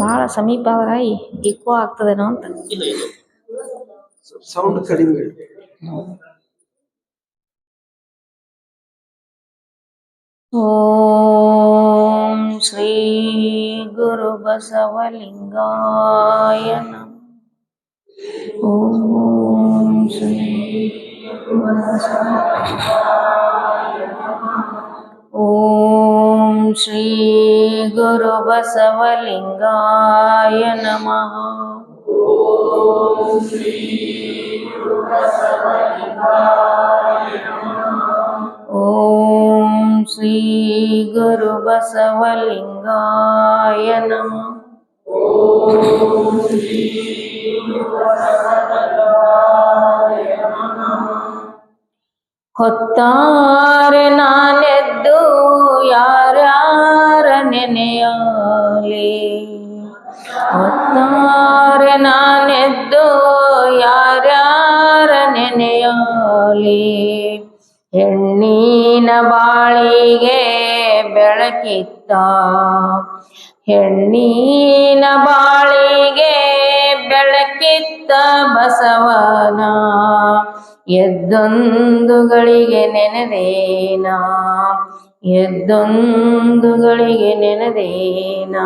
ಬಹಳ ಸಮೀಪ ಇಕೋ ಆಗ್ತದೇನೋ ಅಂತ. ಸೌಂಡ್ ಕಡಿಮೆ. ಓಂ ಶ್ರೀ ಗುರು ಬಸವಲಿಂಗಾಯ ನಮಃ. ಓಂ ಶ್ರೀ ಓಂ ಶ್ರೀ ಗುರು ಬಸವಲಿಂಗಾಯ ನಮಃ. ಓಂ ಶ್ರೀ ಗುರು ಬಸವಲಿಂಗಾಯ ನಮಃ. ಹೊತ್ತಾರೆ ನಾನೆದ್ದು ಯಾರ್ಯಾರ ನೆನೆಯಲಿ, ಹೊತ್ತಾರೆ ನಾನೆದ್ದು ಯಾರ್ಯಾರ ನೆನೆಯಲಿ. ಹೆಣ್ಣಿನ ಬಾಳಿಗೆ ಬೆಳಕಿತ್ತ, ಹೆಣ್ಣಿನ ಬಾಳಿಗೆ ಬೆಳಕಿತ್ತ ಬಸವನ. ಎದ್ದೊಂದು ಗಳಿಗೆ ನೆನೆದೇನಾ, ಎದ್ದೊಂದು ಗಳಿಗೆ ನೆನೆದೇನಾ,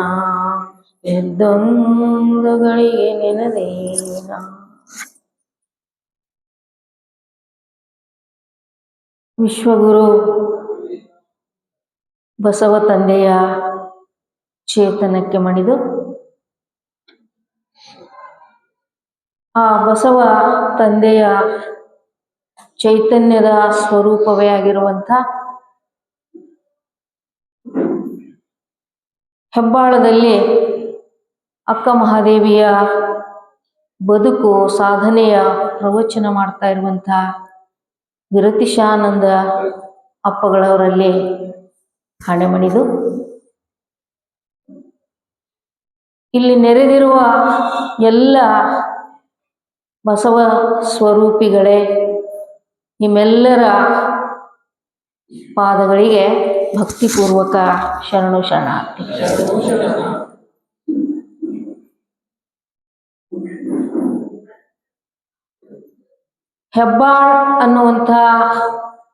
ಎದ್ದೊಂದು ಗಳಿಗೆ ನೆನೆದೇನಾ. ವಿಶ್ವಗುರು ಬಸವ ತಂದೆಯ ಚೇತನಕ್ಕೆ ಮಣಿದು ಆ ಬಸವ ತಂದೆಯ ಚೈತನ್ಯದ ಸ್ವರೂಪವೇ ಆಗಿರುವಂಥ ಹೆಬ್ಬಾಳದಲ್ಲಿ ಅಕ್ಕ ಮಹಾದೇವಿಯ ಬದುಕು ಸಾಧನೆಯ ಪ್ರವಚನ ಮಾಡ್ತಾ ಇರುವಂಥ ವಿರತಿಶಾನಂದ ಅಪ್ಪಗಳವರಲ್ಲಿ ಹಣೆ ಮಣಿದು ಇಲ್ಲಿ ನೆರೆದಿರುವ ಎಲ್ಲ ಬಸವ ಸ್ವರೂಪಿಗಳೇ, ನಿಮ್ಮೆಲ್ಲರ ಪಾದಗಳಿಗೆ ಭಕ್ತಿಪೂರ್ವಕ ಶರಣು ಶರಣಾರ್ಥಿ. ಹೆಬ್ಬಾಳ್ ಅನ್ನುವಂಥ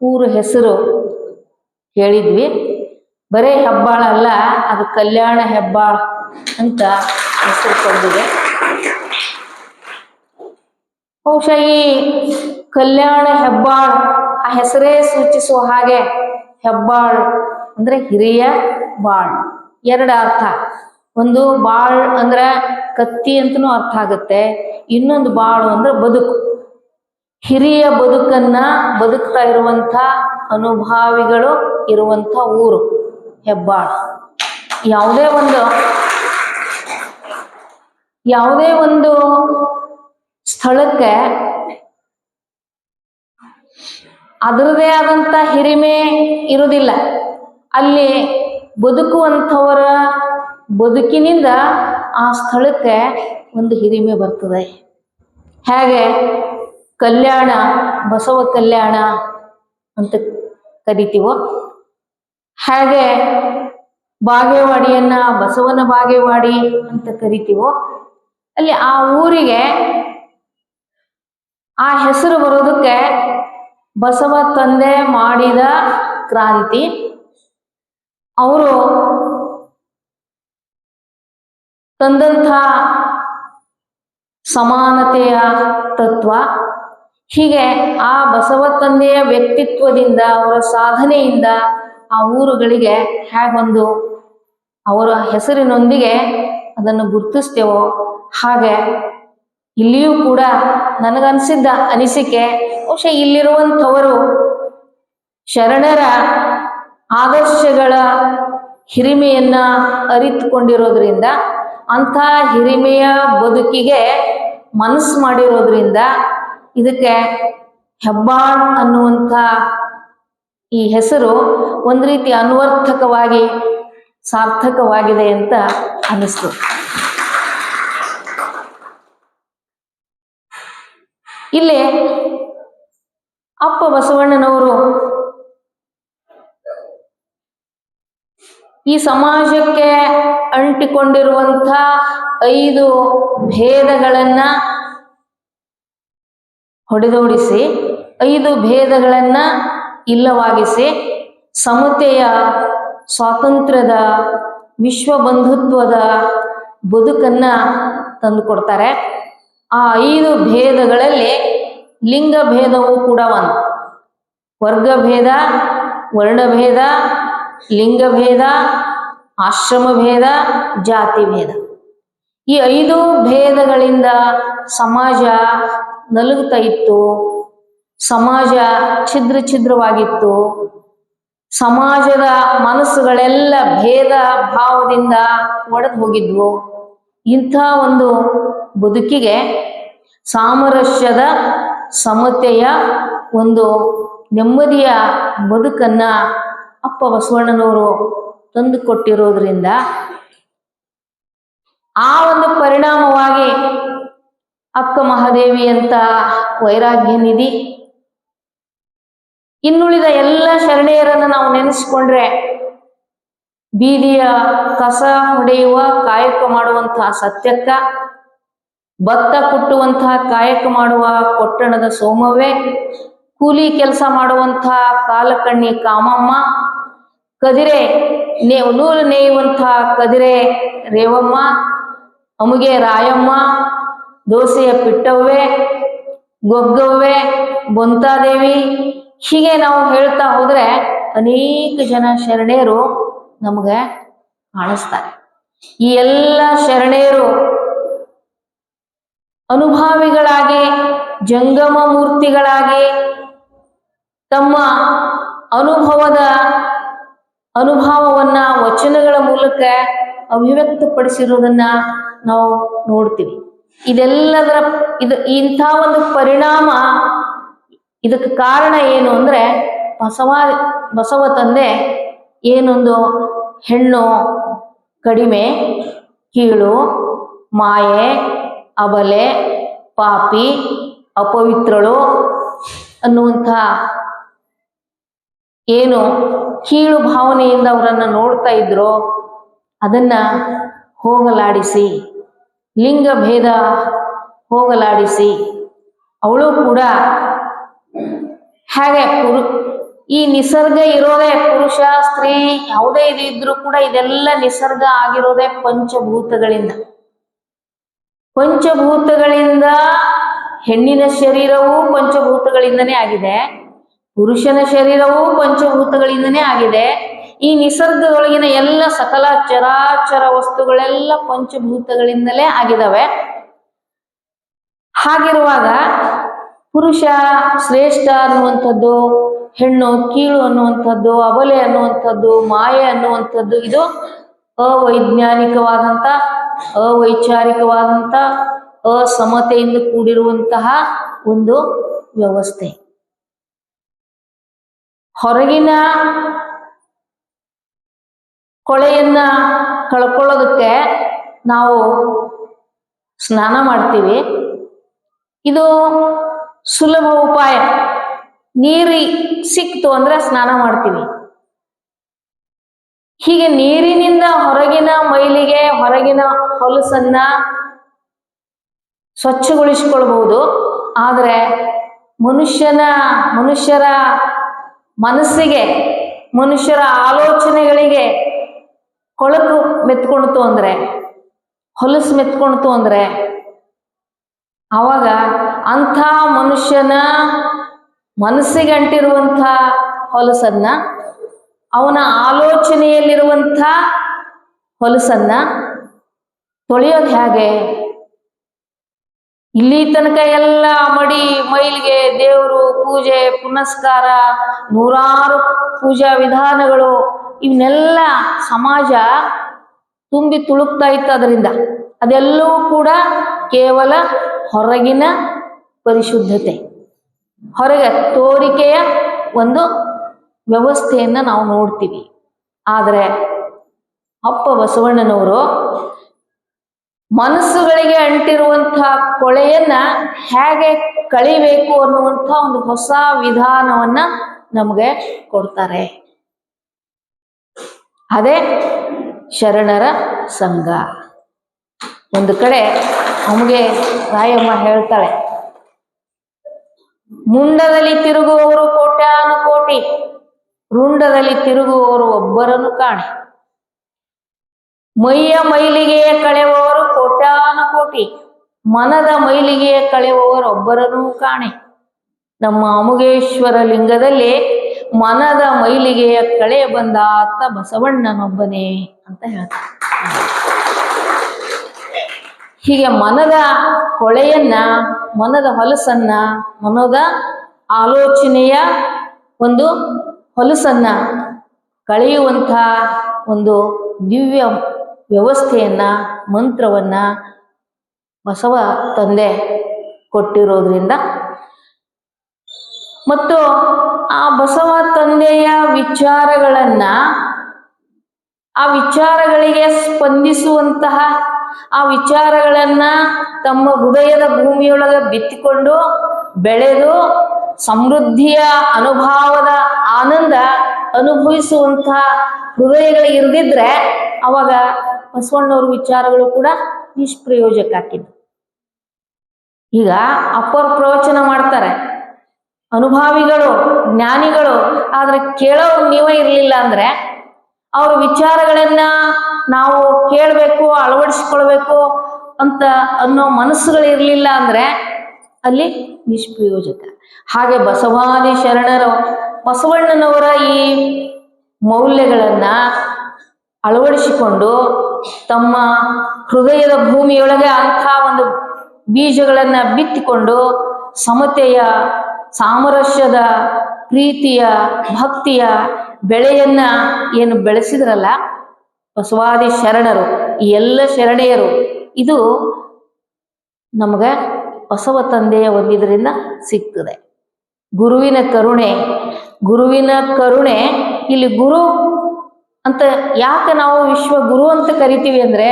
ಊರ ಹೆಸರು ಹೇಳಿದ್ವಿ. ಬರೇ ಹೆಬ್ಬಾಳ ಅಲ್ಲ, ಅದು ಕಲ್ಯಾಣ ಹೆಬ್ಬಾಳ್ ಅಂತ ಹೆಸರು ಪಡೆದಿದೆ. ಬಹುಶಃ ಈ ಕಲ್ಯಾಣ ಹೆಬ್ಬಾಳ್ ಆ ಹೆಸರೇ ಸೂಚಿಸುವ ಹಾಗೆ ಹೆಬ್ಬಾಳ್ ಅಂದ್ರೆ ಹಿರಿಯ ಬಾಳ್. ಎರಡು ಅರ್ಥ. ಒಂದು ಬಾಳ್ ಅಂದ್ರೆ ಕತ್ತಿ ಅಂತನೂ ಅರ್ಥ ಆಗುತ್ತೆ, ಇನ್ನೊಂದು ಬಾಳು ಅಂದ್ರೆ ಬದುಕು. ಹಿರಿಯ ಬದುಕನ್ನ ಬದುಕ್ತಾ ಇರುವಂಥ ಅನುಭಾವಿಗಳು ಇರುವಂಥ ಊರು ಹೆಬ್ಬಾಳ್. ಯಾವುದೇ ಒಂದು ಸ್ಥಳಕ್ಕೆ ಅದರದೇ ಆದಂಥ ಹಿರಿಮೆ ಇರುವುದಿಲ್ಲ. ಅಲ್ಲಿ ಬದುಕುವಂಥವರ ಬದುಕಿನಿಂದ ಆ ಸ್ಥಳಕ್ಕೆ ಒಂದು ಹಿರಿಮೆ ಬರ್ತದೆ. ಹೇಗೆ ಕಲ್ಯಾಣ, ಬಸವ ಕಲ್ಯಾಣ ಅಂತ ಕರಿತೀವೋ, ಹಾಗೆ ಬಾಗೇವಾಡಿಯನ್ನ ಬಸವನ ಬಾಗೇವಾಡಿ ಅಂತ ಕರಿತೀವೋ, ಅಲ್ಲಿ ಆ ಊರಿಗೆ ಆ ಹೆಸರು ಬರೋದಕ್ಕೆ ಬಸವ ತಂದೆ ಮಾಡಿದ ಕ್ರಾಂತಿ, ಅವರು ತಂದಂಥ ಸಮಾನತೆಯ ತತ್ವ, ಹೀಗೆ ಆ ಬಸವ ತಂದೆಯ ವ್ಯಕ್ತಿತ್ವದಿಂದ, ಅವರ ಸಾಧನೆಯಿಂದ ಆ ಊರುಗಳಿಗೆ ಹೇಗೊಂದು ಅವರ ಹೆಸರಿನೊಂದಿಗೆ ಅದನ್ನು ಗುರುತಿಸ್ತೇವೋ, ಹಾಗೆ ಇಲ್ಲಿಯೂ ಕೂಡ ನನಗನ್ಸಿದ್ದ ಅನಿಸಿಕೆ, ಬಹುಶಃ ಇಲ್ಲಿರುವಂಥವರು ಶರಣರ ಆದರ್ಶಗಳ ಹಿರಿಮೆಯನ್ನ ಅರಿತುಕೊಂಡಿರೋದ್ರಿಂದ, ಅಂಥ ಹಿರಿಮೆಯ ಬದುಕಿಗೆ ಮನಸ್ಸು ಮಾಡಿರೋದ್ರಿಂದ ಇದಕ್ಕೆ ಹೆಬ್ಬಾಳ್ ಅನ್ನುವಂಥ ಈ ಹೆಸರು ಒಂದು ರೀತಿ ಅನ್ವರ್ಥಕವಾಗಿ ಸಾರ್ಥಕವಾಗಿದೆ ಅಂತ ಅನಿಸ್ತು. ಇಲ್ಲಿ ಅಪ್ಪ ಬಸವಣ್ಣನವರು ಈ ಸಮಾಜಕ್ಕೆ ಅಂಟಿಕೊಂಡಿರುವಂಥ 5 ಭೇದಗಳನ್ನ ಹೊಡೆದೋಡಿಸಿ 5 ಭೇದಗಳನ್ನ ಇಲ್ಲವಾಗಿಸಿ ಸಮತೆಯ, ಸ್ವಾತಂತ್ರ್ಯದ, ವಿಶ್ವ ಬಂಧುತ್ವದ ಬದುಕನ್ನ ತಂದುಕೊಡ್ತಾರೆ. ಆ 5 ಭೇದಗಳಲ್ಲಿ ಲಿಂಗ ಭೇದವೂ ಕೂಡ ಒಂದು. ವರ್ಗಭೇದ, ವರ್ಣಭೇದ, ಲಿಂಗಭೇದ, ಆಶ್ರಮ ಭೇದ, ಜಾತಿ ಭೇದ. ಈ 5 ಭೇದಗಳಿಂದ ಸಮಾಜ ನಲುಗ್ತಾ ಇತ್ತು. ಸಮಾಜ ಛಿದ್ರವಾಗಿತ್ತು. ಸಮಾಜದ ಮನಸ್ಸುಗಳೆಲ್ಲ ಭೇದ ಭಾವದಿಂದ ಒಡೆದು ಹೋಗಿದ್ವು. ಇಂಥ ಒಂದು ಬದುಕಿಗೆ ಸಾಮರಸ್ಯದ, ಸಮತೆಯ ಒಂದು ನೆಮ್ಮದಿಯ ಬದುಕನ್ನ ಅಪ್ಪ ಬಸವಣ್ಣನವರು ತಂದು ಕೊಟ್ಟಿರೋದ್ರಿಂದ ಆ ಒಂದು ಪರಿಣಾಮವಾಗಿ ಅಕ್ಕ ಮಹಾದೇವಿ ಅಂತ ವೈರಾಗ್ಯ ನಿಧಿ, ಇನ್ನುಳಿದ ಎಲ್ಲ ಶರಣೆಯರನ್ನು ನಾವು ನೆನೆಸಿಕೊಂಡ್ರೆ ಬೀದಿಯ ಕಸ ಹೊಡೆಯುವ ಕಾಯಕ ಮಾಡುವಂತಹ ಸತ್ಯಕ್ಕ, ಭತ್ತ ಕುಟ್ಟುವಂತಹ ಕಾಯಕ ಮಾಡುವ ಕೊಟ್ಟಣದ ಸೋಮವ್ವೆ, ಕೂಲಿ ಕೆಲಸ ಮಾಡುವಂತಹ ಕಾಲಕಣ್ಣಿ ಕಾಮಮ್ಮ, ಕದಿರೆ ನೂಲು ನೇಯುವಂತಹ ಕದಿರೆ ರೇವಮ್ಮ, ಅಮುಗೆ ರಾಯಮ್ಮ, ದೋಸೆಯ ಪಿಟ್ಟವ್ವೆ, ಗೊಗ್ಗವ್ವೆ, ಬೊಂತಾದೇವಿ, ಹೀಗೆ ನಾವು ಹೇಳ್ತಾ ಹೋದ್ರೆ ಅನೇಕ ಜನ ಶರಣೆಯರು ನಮಗೆ ಕಾಣಿಸ್ತಾರೆ. ಈ ಎಲ್ಲ ಶರಣೆಯರು ಅನುಭಾವಿಗಳಾಗಿ, ಜಂಗಮ ಮೂರ್ತಿಗಳಾಗಿ ತಮ್ಮ ಅನುಭವವನ್ನ ವಚನಗಳ ಮೂಲಕ ಅಭಿವ್ಯಕ್ತಪಡಿಸಿರೋದನ್ನ ನಾವು ನೋಡ್ತೀವಿ. ಇಂಥ ಒಂದು ಪರಿಣಾಮ, ಇದಕ್ಕೆ ಕಾರಣ ಏನು ಅಂದ್ರೆ ಬಸವ ತಂದೆ ಏನೊಂದು ಹೆಣ್ಣು ಕಡಿಮೆ, ಕೀಳು, ಮಾಯೆ, ಅಬಲೆ, ಪಾಪಿ, ಅಪವಿತ್ರಳು ಅನ್ನುವಂಥ ಏನು ಕೀಳು ಭಾವನೆಯಿಂದ ಅವರನ್ನು ನೋಡ್ತಾ ಇದ್ರೋ ಅದನ್ನ ಹೋಗಲಾಡಿಸಿ, ಲಿಂಗ ಭೇದ ಹೋಗಲಾಡಿಸಿ, ಅವಳು ಕೂಡ ಹಾಗೆ ಈ ನಿಸರ್ಗ ಇರೋದೇ ಪುರುಷ ಸ್ತ್ರೀ ಯಾವುದೇ ಇದು ಇದ್ರೂ ಕೂಡ ಇದೆಲ್ಲ ನಿಸರ್ಗ ಆಗಿರೋದೇ ಪಂಚಭೂತಗಳಿಂದ. ಪಂಚಭೂತಗಳಿಂದ ಹೆಣ್ಣಿನ ಶರೀರವೂ ಪಂಚಭೂತಗಳಿಂದನೇ ಆಗಿದೆ, ಪುರುಷನ ಶರೀರವೂ ಪಂಚಭೂತಗಳಿಂದನೇ ಆಗಿದೆ. ಈ ನಿಸರ್ಗದೊಳಗಿನ ಎಲ್ಲ ಸಕಲ ಚರಾಚರ ವಸ್ತುಗಳೆಲ್ಲ ಪಂಚಭೂತಗಳಿಂದಲೇ ಆಗಿದಾವೆ. ಹಾಗಿರುವಾಗ ಪುರುಷ ಶ್ರೇಷ್ಠ ಅನ್ನುವಂಥದ್ದು, ಹೆಣ್ಣು ಕೀಳು ಅನ್ನುವಂಥದ್ದು, ಅಬಲೆ ಅನ್ನುವಂಥದ್ದು, ಮಾಯೆ ಅನ್ನುವಂಥದ್ದು ಇದು ಅವೈಜ್ಞಾನಿಕವಾದಂಥ, ಅವೈಚಾರಿಕವಾದಂಥ, ಅಸಮತೆಯಿಂದ ಕೂಡಿರುವಂತಹ ಒಂದು ವ್ಯವಸ್ಥೆ. ಹೊರಗಿನ ಕೊಳೆಯನ್ನ ಕಳ್ಕೊಳ್ಳೋದಕ್ಕೆ ನಾವು ಸ್ನಾನ ಮಾಡ್ತೀವಿ. ಇದು ಸುಲಭ ಉಪಾಯ. ನೀರು ಸಿಕ್ತು ಅಂದ್ರೆ ಸ್ನಾನ ಮಾಡ್ತೀವಿ. ಹೀಗೆ ನೀರಿನಿಂದ ಹೊರಗಿನ ಮೈಲಿಗೆ, ಹೊರಗಿನ ಹೊಲಸನ್ನ ಸ್ವಚ್ಛಗೊಳಿಸಿಕೊಳ್ಬಹುದು. ಆದರೆ ಮನುಷ್ಯರ ಮನಸ್ಸಿಗೆ, ಮನುಷ್ಯರ ಆಲೋಚನೆಗಳಿಗೆ ಕೊಳಕು ಮೆತ್ಕೊಳ್ತು ಅಂದ್ರೆ, ಹೊಲಸು ಮೆತ್ಕೊಳ್ತು ಅಂದ್ರೆ ಆವಾಗ ಅಂಥ ಮನುಷ್ಯನ ಮನಸ್ಸಿಗೆ ಅಂಟಿರುವಂಥ ಹೊಲಸನ್ನ, ಅವನ ಆಲೋಚನೆಯಲ್ಲಿರುವಂಥ ಹೊಲಸನ್ನ ತೊಳೆಯೋದು ಹೇಗೆ? ಇಲ್ಲಿ ತನಕ ಎಲ್ಲ ಮಡಿ ಮೈಲಿಗೆ, ದೇವರು ಪೂಜೆ ಪುನಸ್ಕಾರ, ನೂರಾರು ಪೂಜಾ ವಿಧಾನಗಳು ಇವನ್ನೆಲ್ಲ ಸಮಾಜ ತುಂಬಿ ತುಳುಕ್ತಾ ಇತ್ತು. ಅದರಿಂದ ಅದೆಲ್ಲವೂ ಕೂಡ ಕೇವಲ ಹೊರಗಿನ ಪರಿಶುದ್ಧತೆ, ಹೊರಗೆ ತೋರಿಕೆಯ ಒಂದು ವ್ಯವಸ್ಥೆಯನ್ನ ನಾವು ನೋಡ್ತೀವಿ. ಆದರೆ ಅಪ್ಪ ಬಸವಣ್ಣನವರು ಮನಸ್ಸುಗಳಿಗೆ ಅಂಟಿರುವಂತಹ ಕೊಳೆಯನ್ನ ಹೇಗೆ ಕಳಿಬೇಕು ಅನ್ನುವಂಥ ಒಂದು ಹೊಸ ವಿಧಾನವನ್ನ ನಮಗೆ ಕೊಡ್ತಾರೆ. ಅದೇ ಶರಣರ ಸಂಘ. ಒಂದು ಕಡೆ ನಮಗೆ ರಾಯಮ್ಮ ಹೇಳ್ತಾಳೆ, ಮುಂಡದಲ್ಲಿ ತಿರುಗುವವರು ಕೋಟ್ಯಾನು ಕೋಟಿ, ರುಂಡದಲ್ಲಿ ತಿರುಗುವವರು ಒಬ್ಬರನ್ನು ಕಾಣೆ. ಮೈಯ ಮೈಲಿಗೆಯ ಕಳೆಯುವವರು ಕೋಟ್ಯಾನು ಕೋಟಿ, ಮನದ ಮೈಲಿಗೆಯ ಕಳೆಯುವವರು ಒಬ್ಬರನ್ನು ಕಾಣೆ. ನಮ್ಮ ಅಮುಗೇಶ್ವರ ಲಿಂಗದಲ್ಲಿ ಮನದ ಮೈಲಿಗೆಯ ಕಳೆ ಬಂದಾತ ಬಸವಣ್ಣನೊಬ್ಬನೇ ಅಂತ ಹೇಳ್ತಾರೆ. ಹೀಗೆ ಮನದ ಕೊಳೆಯನ್ನ, ಮನದ ಹೊಲಸನ್ನ, ಮನದ ಆಲೋಚನೆಯ ಒಂದು ಹೊಲಸನ್ನ ಕಳೆಯುವಂಥ ಒಂದು ದಿವ್ಯ ವ್ಯವಸ್ಥೆಯನ್ನ, ಮಂತ್ರವನ್ನ ಬಸವ ತಂದೆ ಕೊಟ್ಟಿರೋದ್ರಿಂದ ಮತ್ತು ಆ ಬಸವ ತಂದೆಯ ವಿಚಾರಗಳನ್ನ, ಆ ವಿಚಾರಗಳಿಗೆ ಸ್ಪಂದಿಸುವಂತಹ, ಆ ವಿಚಾರಗಳನ್ನ ತಮ್ಮ ಹೃದಯದ ಭೂಮಿಯೊಳಗೆ ಬಿತ್ತಿಕೊಂಡು ಬೆಳೆದು ಸಮೃದ್ಧಿಯ ಅನುಭವದ ಆನಂದ ಅನುಭವಿಸುವಂತಹ ಹೃದಯಗಳು ಇರದಿದ್ರೆ ಅವಾಗ ಬಸವಣ್ಣವ್ರ ವಿಚಾರಗಳು ಕೂಡ ನಿಷ್ಪ್ರಯೋಜಕ ಆಕಿದ್ದು. ಈಗ ಅಪ್ಪರ ಪ್ರವಚನ ಮಾಡ್ತಾರೆ ಅನುಭಾವಿಗಳು, ಜ್ಞಾನಿಗಳು, ಆದ್ರೆ ಕೇಳೋರು ನೀವೇ ಇರಲಿಲ್ಲ ಅಂದ್ರೆ, ಅವ್ರ ವಿಚಾರಗಳನ್ನ ನಾವು ಕೇಳಬೇಕು, ಅಳವಡಿಸ್ಕೊಳ್ಬೇಕು ಅಂತ ಅನ್ನೋ ಮನಸ್ಸುಗಳು ಇರಲಿಲ್ಲ ಅಂದ್ರೆ ಅಲ್ಲಿ ನಿಷ್ಪ್ರಯೋಜಕ. ಹಾಗೆ ಬಸವಾದಿ ಶರಣರು ಬಸವಣ್ಣನವರ ಈ ಮೌಲ್ಯಗಳನ್ನ ಅಳವಡಿಸಿಕೊಂಡು ತಮ್ಮ ಹೃದಯದ ಭೂಮಿಯೊಳಗೆ ಅಂಥ ಒಂದು ಬೀಜಗಳನ್ನ ಬಿತ್ತಿಕೊಂಡು ಸಮತೆಯ, ಸಾಮರಸ್ಯದ, ಪ್ರೀತಿಯ, ಭಕ್ತಿಯ ಬೆಳೆಯನ್ನ ಏನು ಬೆಳೆಸಿದ್ರಲ್ಲ ಬಸವಾದಿ ಶರಣರು, ಈ ಎಲ್ಲ ಶರಣೆಯರು, ಇದು ನಮಗೆ ಬಸವ ತಂದೆಯ ಒಂದಿದ್ರಿಂದ ಸಿಗ್ತದೆ. ಗುರುವಿನ ಕರುಣೆ, ಗುರುವಿನ ಕರುಣೆ. ಇಲ್ಲಿ ಗುರು ಅಂತ ಯಾಕೆ ನಾವು ವಿಶ್ವ ಗುರು ಅಂತ ಕರಿತೀವಿ ಅಂದ್ರೆ,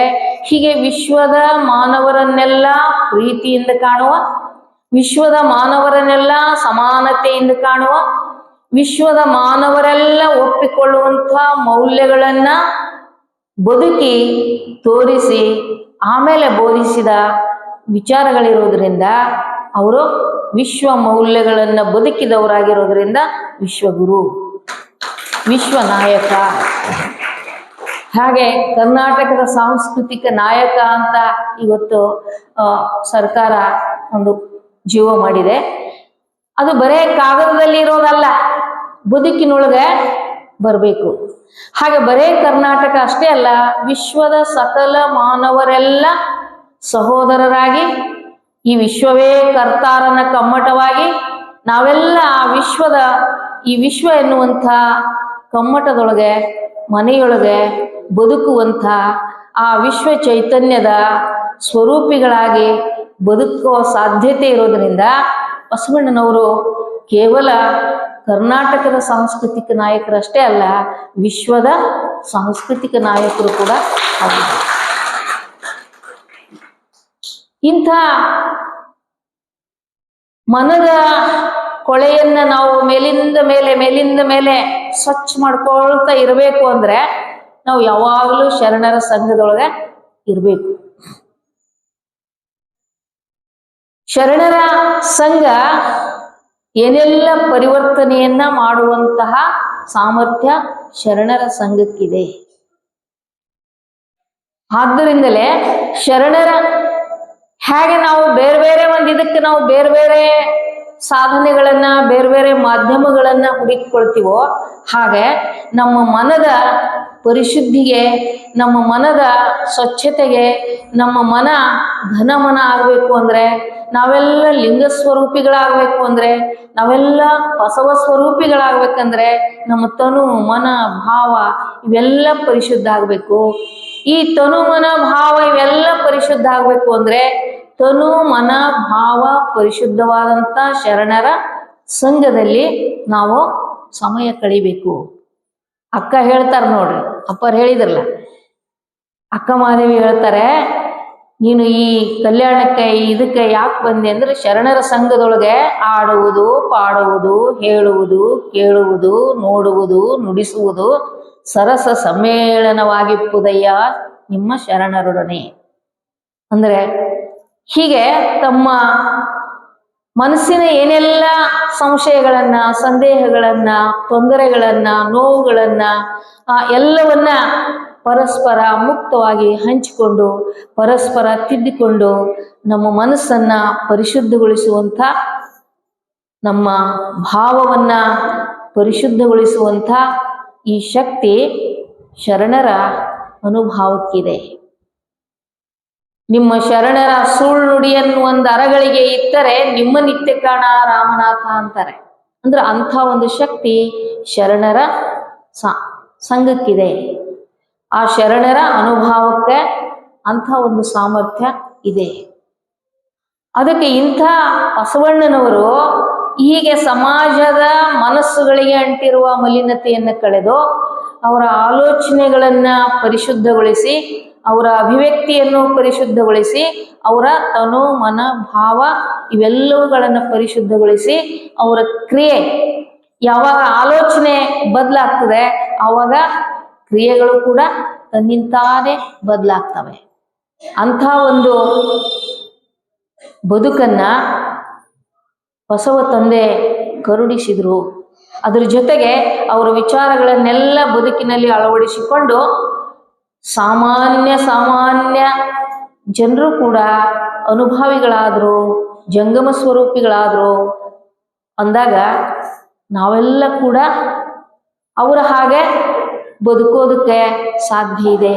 ಹೀಗೆ ವಿಶ್ವದ ಮಾನವರನ್ನೆಲ್ಲ ಪ್ರೀತಿಯಿಂದ ಕಾಣುವ, ವಿಶ್ವದ ಮಾನವರನ್ನೆಲ್ಲ ಸಮಾನತೆಯಿಂದ ಕಾಣುವ, ವಿಶ್ವದ ಮಾನವರೆಲ್ಲ ಒಪ್ಪಿಕೊಳ್ಳುವಂಥ ಮೌಲ್ಯಗಳನ್ನ ಬದುಕಿ ತೋರಿಸಿ ಆಮೇಲೆ ಬೋಧಿಸಿದ ವಿಚಾರಗಳಿರೋದ್ರಿಂದ ಅವರು ವಿಶ್ವ ಮೌಲ್ಯಗಳನ್ನು ಬದುಕಿದವರಾಗಿರೋದ್ರಿಂದ ವಿಶ್ವಗುರು, ವಿಶ್ವನಾಯಕ. ಹಾಗೆ ಕರ್ನಾಟಕದ ಸಾಂಸ್ಕೃತಿಕ ನಾಯಕ ಅಂತ ಇವತ್ತು ಸರ್ಕಾರ ಒಂದು ಜೀವ ಮಾಡಿದೆ. ಅದು ಬರೇ ಕಾಗದದಲ್ಲಿ ಇರೋದಲ್ಲ, ಬದುಕಿನೊಳಗೆ ಬರಬೇಕು. ಹಾಗೆ ಬರೇ ಕರ್ನಾಟಕ ಅಷ್ಟೇ ಅಲ್ಲ, ವಿಶ್ವದ ಸಕಲ ಮಾನವರೆಲ್ಲ ಸಹೋದರರಾಗಿ, ಈ ವಿಶ್ವವೇ ಕರ್ತಾರನ ಕಮ್ಮಟವಾಗಿ ನಾವೆಲ್ಲ ಆ ವಿಶ್ವದ, ಈ ವಿಶ್ವ ಎನ್ನುವಂಥ ಕಮ್ಮಟದೊಳಗೆ, ಮನೆಯೊಳಗೆ ಬದುಕುವಂಥ ಆ ವಿಶ್ವ ಚೈತನ್ಯದ ಸ್ವರೂಪಿಗಳಾಗಿ ಬದುಕುವ ಸಾಧ್ಯತೆ ಇರೋದ್ರಿಂದ ಬಸವಣ್ಣನವರು ಕೇವಲ ಕರ್ನಾಟಕದ ಸಾಂಸ್ಕೃತಿಕ ನಾಯಕರಷ್ಟೇ ಅಲ್ಲ, ವಿಶ್ವದ ಸಾಂಸ್ಕೃತಿಕ ನಾಯಕರು ಕೂಡ ಆಗಿದ್ದಾರೆ. ಇಂಥ ಮನದ ಕೊಳೆಯನ್ನ ನಾವು ಮೇಲಿಂದ ಮೇಲೆ ಸ್ವಚ್ಛ ಮಾಡ್ಕೊಳ್ತಾ ಇರಬೇಕು ಅಂದ್ರೆ ನಾವು ಯಾವಾಗಲೂ ಶರಣರ ಸಂಘದೊಳಗೆ ಇರಬೇಕು. ಶರಣರ ಸಂಘ ಏನೆಲ್ಲ ಪರಿವರ್ತನೆಯನ್ನ ಮಾಡುವಂತಹ ಸಾಮರ್ಥ್ಯ ಶರಣರ ಸಂಘಕ್ಕಿದೆ. ಆದ್ದರಿಂದಲೇ ಶರಣರ ಹೇಗೆ ನಾವು ಬೇರೆ ಬೇರೆ ಇದಕ್ಕೆ ನಾವು ಬೇರೆ ಬೇರೆ ಸಾಧನೆಗಳನ್ನ, ಬೇರೆ ಬೇರೆ ಮಾಧ್ಯಮಗಳನ್ನ ಹುಡುಕಿಕೊಳ್ತೀವೋ, ಹಾಗೆ ನಮ್ಮ ಮನದ ಪರಿಶುದ್ಧಿಗೆ, ನಮ್ಮ ಮನದ ಸ್ವಚ್ಛತೆಗೆ, ನಮ್ಮ ಮನ ಘನಮನ ಆಗಬೇಕು ಅಂದ್ರೆ, ನಾವೆಲ್ಲ ಲಿಂಗ ಸ್ವರೂಪಿಗಳಾಗಬೇಕು ಅಂದ್ರೆ, ನಾವೆಲ್ಲ ಬಸವ ಸ್ವರೂಪಿಗಳಾಗಬೇಕಂದ್ರೆ ನಮ್ಮ ತನು, ಮನ, ಭಾವ ಇವೆಲ್ಲ ಪರಿಶುದ್ಧ ಆಗಬೇಕು. ಈ ತನು, ಮನ, ಭಾವ ಇವೆಲ್ಲ ಪರಿಶುದ್ಧ ಆಗಬೇಕು ಅಂದ್ರೆ ತನು, ಮನ, ಭಾವ ಪರಿಶುದ್ಧವಾದಂಥ ಶರಣರ ಸಂಘದಲ್ಲಿ ನಾವು ಸಮಯ ಕಳಿಬೇಕು. ಅಕ್ಕ ಹೇಳ್ತಾರೆ ನೋಡ್ರಿ, ಅಪ್ಪರು ಹೇಳಿದ್ರಲ್ಲ, ಅಕ್ಕ ಮಾದೇವಿ ಹೇಳ್ತಾರೆ, ನೀನು ಈ ಕಲ್ಯಾಣಕ್ಕೆ ಇದಕ್ಕೆ ಯಾಕೆ ಬಂದೆ ಅಂದ್ರೆ ಶರಣರ ಸಂಘದೊಳಗೆ ಆಡುವುದು, ಪಾಡುವುದು, ಹೇಳುವುದು, ಕೇಳುವುದು, ನೋಡುವುದು, ನುಡಿಸುವುದು ಸರಸ ಸಮ್ಮೇಳನವಾಗಿಪ್ಪುದಯ್ಯ ನಿಮ್ಮ ಶರಣರೊಡನೆ. ಅಂದ್ರೆ ಹೀಗೆ ತಮ್ಮ ಮನಸ್ಸಿನ ಏನೆಲ್ಲ ಸಂಶಯಗಳನ್ನ, ಸಂದೇಹಗಳನ್ನ, ತೊಂದರೆಗಳನ್ನ, ನೋವುಗಳನ್ನ ಎಲ್ಲವನ್ನ ಪರಸ್ಪರ ಮುಕ್ತವಾಗಿ ಹಂಚಿಕೊಂಡು ಪರಸ್ಪರ ತಿದ್ದಿಕೊಂಡು ನಮ್ಮ ಮನಸ್ಸನ್ನ ಪರಿಶುದ್ಧಗೊಳಿಸುವಂಥ, ನಮ್ಮ ಭಾವವನ್ನ ಪರಿಶುದ್ಧಗೊಳಿಸುವಂಥ ಈ ಶಕ್ತಿ ಶರಣರ ಅನುಭವಕ್ಕಿದೆ. ನಿಮ್ಮ ಶರಣರ ಸುಳ್ಳು ನುಡಿಯನ್ನು ಒಂದು ಅರಗಳಿಗೆ ಇತ್ತರೆ ನಿಮ್ಮ ನಿತ್ಯ ಕಾಣ ರಾಮನಾಥ ಅಂತಾರೆ. ಅಂದ್ರೆ ಅಂಥ ಒಂದು ಶಕ್ತಿ ಶರಣರ ಸಂಘಕ್ಕಿದೆ. ಆ ಶರಣರ ಅನುಭವಕ್ಕೆ ಅಂಥ ಒಂದು ಸಾಮರ್ಥ್ಯ ಇದೆ. ಅದಕ್ಕೆ ಇಂಥ ಬಸವಣ್ಣನವರು ಹೀಗೆ ಸಮಾಜದ ಮನಸ್ಸುಗಳಿಗೆ ಅಂಟಿರುವ ಮಲಿನತೆಯನ್ನು ಕಳೆದು ಅವರ ಆಲೋಚನೆಗಳನ್ನ ಪರಿಶುದ್ಧಗೊಳಿಸಿ, ಅವರ ಅಭಿವ್ಯಕ್ತಿಯನ್ನು ಪರಿಶುದ್ಧಗೊಳಿಸಿ, ಅವರ ತನು ಮನ ಭಾವ ಇವೆಲ್ಲವುಗಳನ್ನು ಪರಿಶುದ್ಧಗೊಳಿಸಿ, ಅವರ ಕ್ರಿಯೆ ಯಾವಾಗ ಆಲೋಚನೆ ಬದಲಾಗ್ತದೆ ಆವಾಗ ಕ್ರಿಯೆಗಳು ಕೂಡ ತನ್ನಿಂತಾನೇ ಬದಲಾಗ್ತವೆ. ಅಂಥ ಒಂದು ಬದುಕನ್ನ ಬಸವ ತಂದೆ ಕರುಣಿಸಿದ್ರು. ಅದ್ರ ಜೊತೆಗೆ ಅವರ ವಿಚಾರಗಳನ್ನೆಲ್ಲ ಬದುಕಿನಲ್ಲಿ ಅಳವಡಿಸಿಕೊಂಡು ಸಾಮಾನ್ಯ ಜನರು ಕೂಡ ಅನುಭವಿಗಳಾದ್ರು, ಜಂಗಮ ಸ್ವರೂಪಿಗಳಾದ್ರು ಅಂದಾಗ ನಾವೆಲ್ಲ ಕೂಡ ಅವರ ಹಾಗೆ ಬದುಕೋದಕ್ಕೆ ಸಾಧ್ಯ ಇದೆ.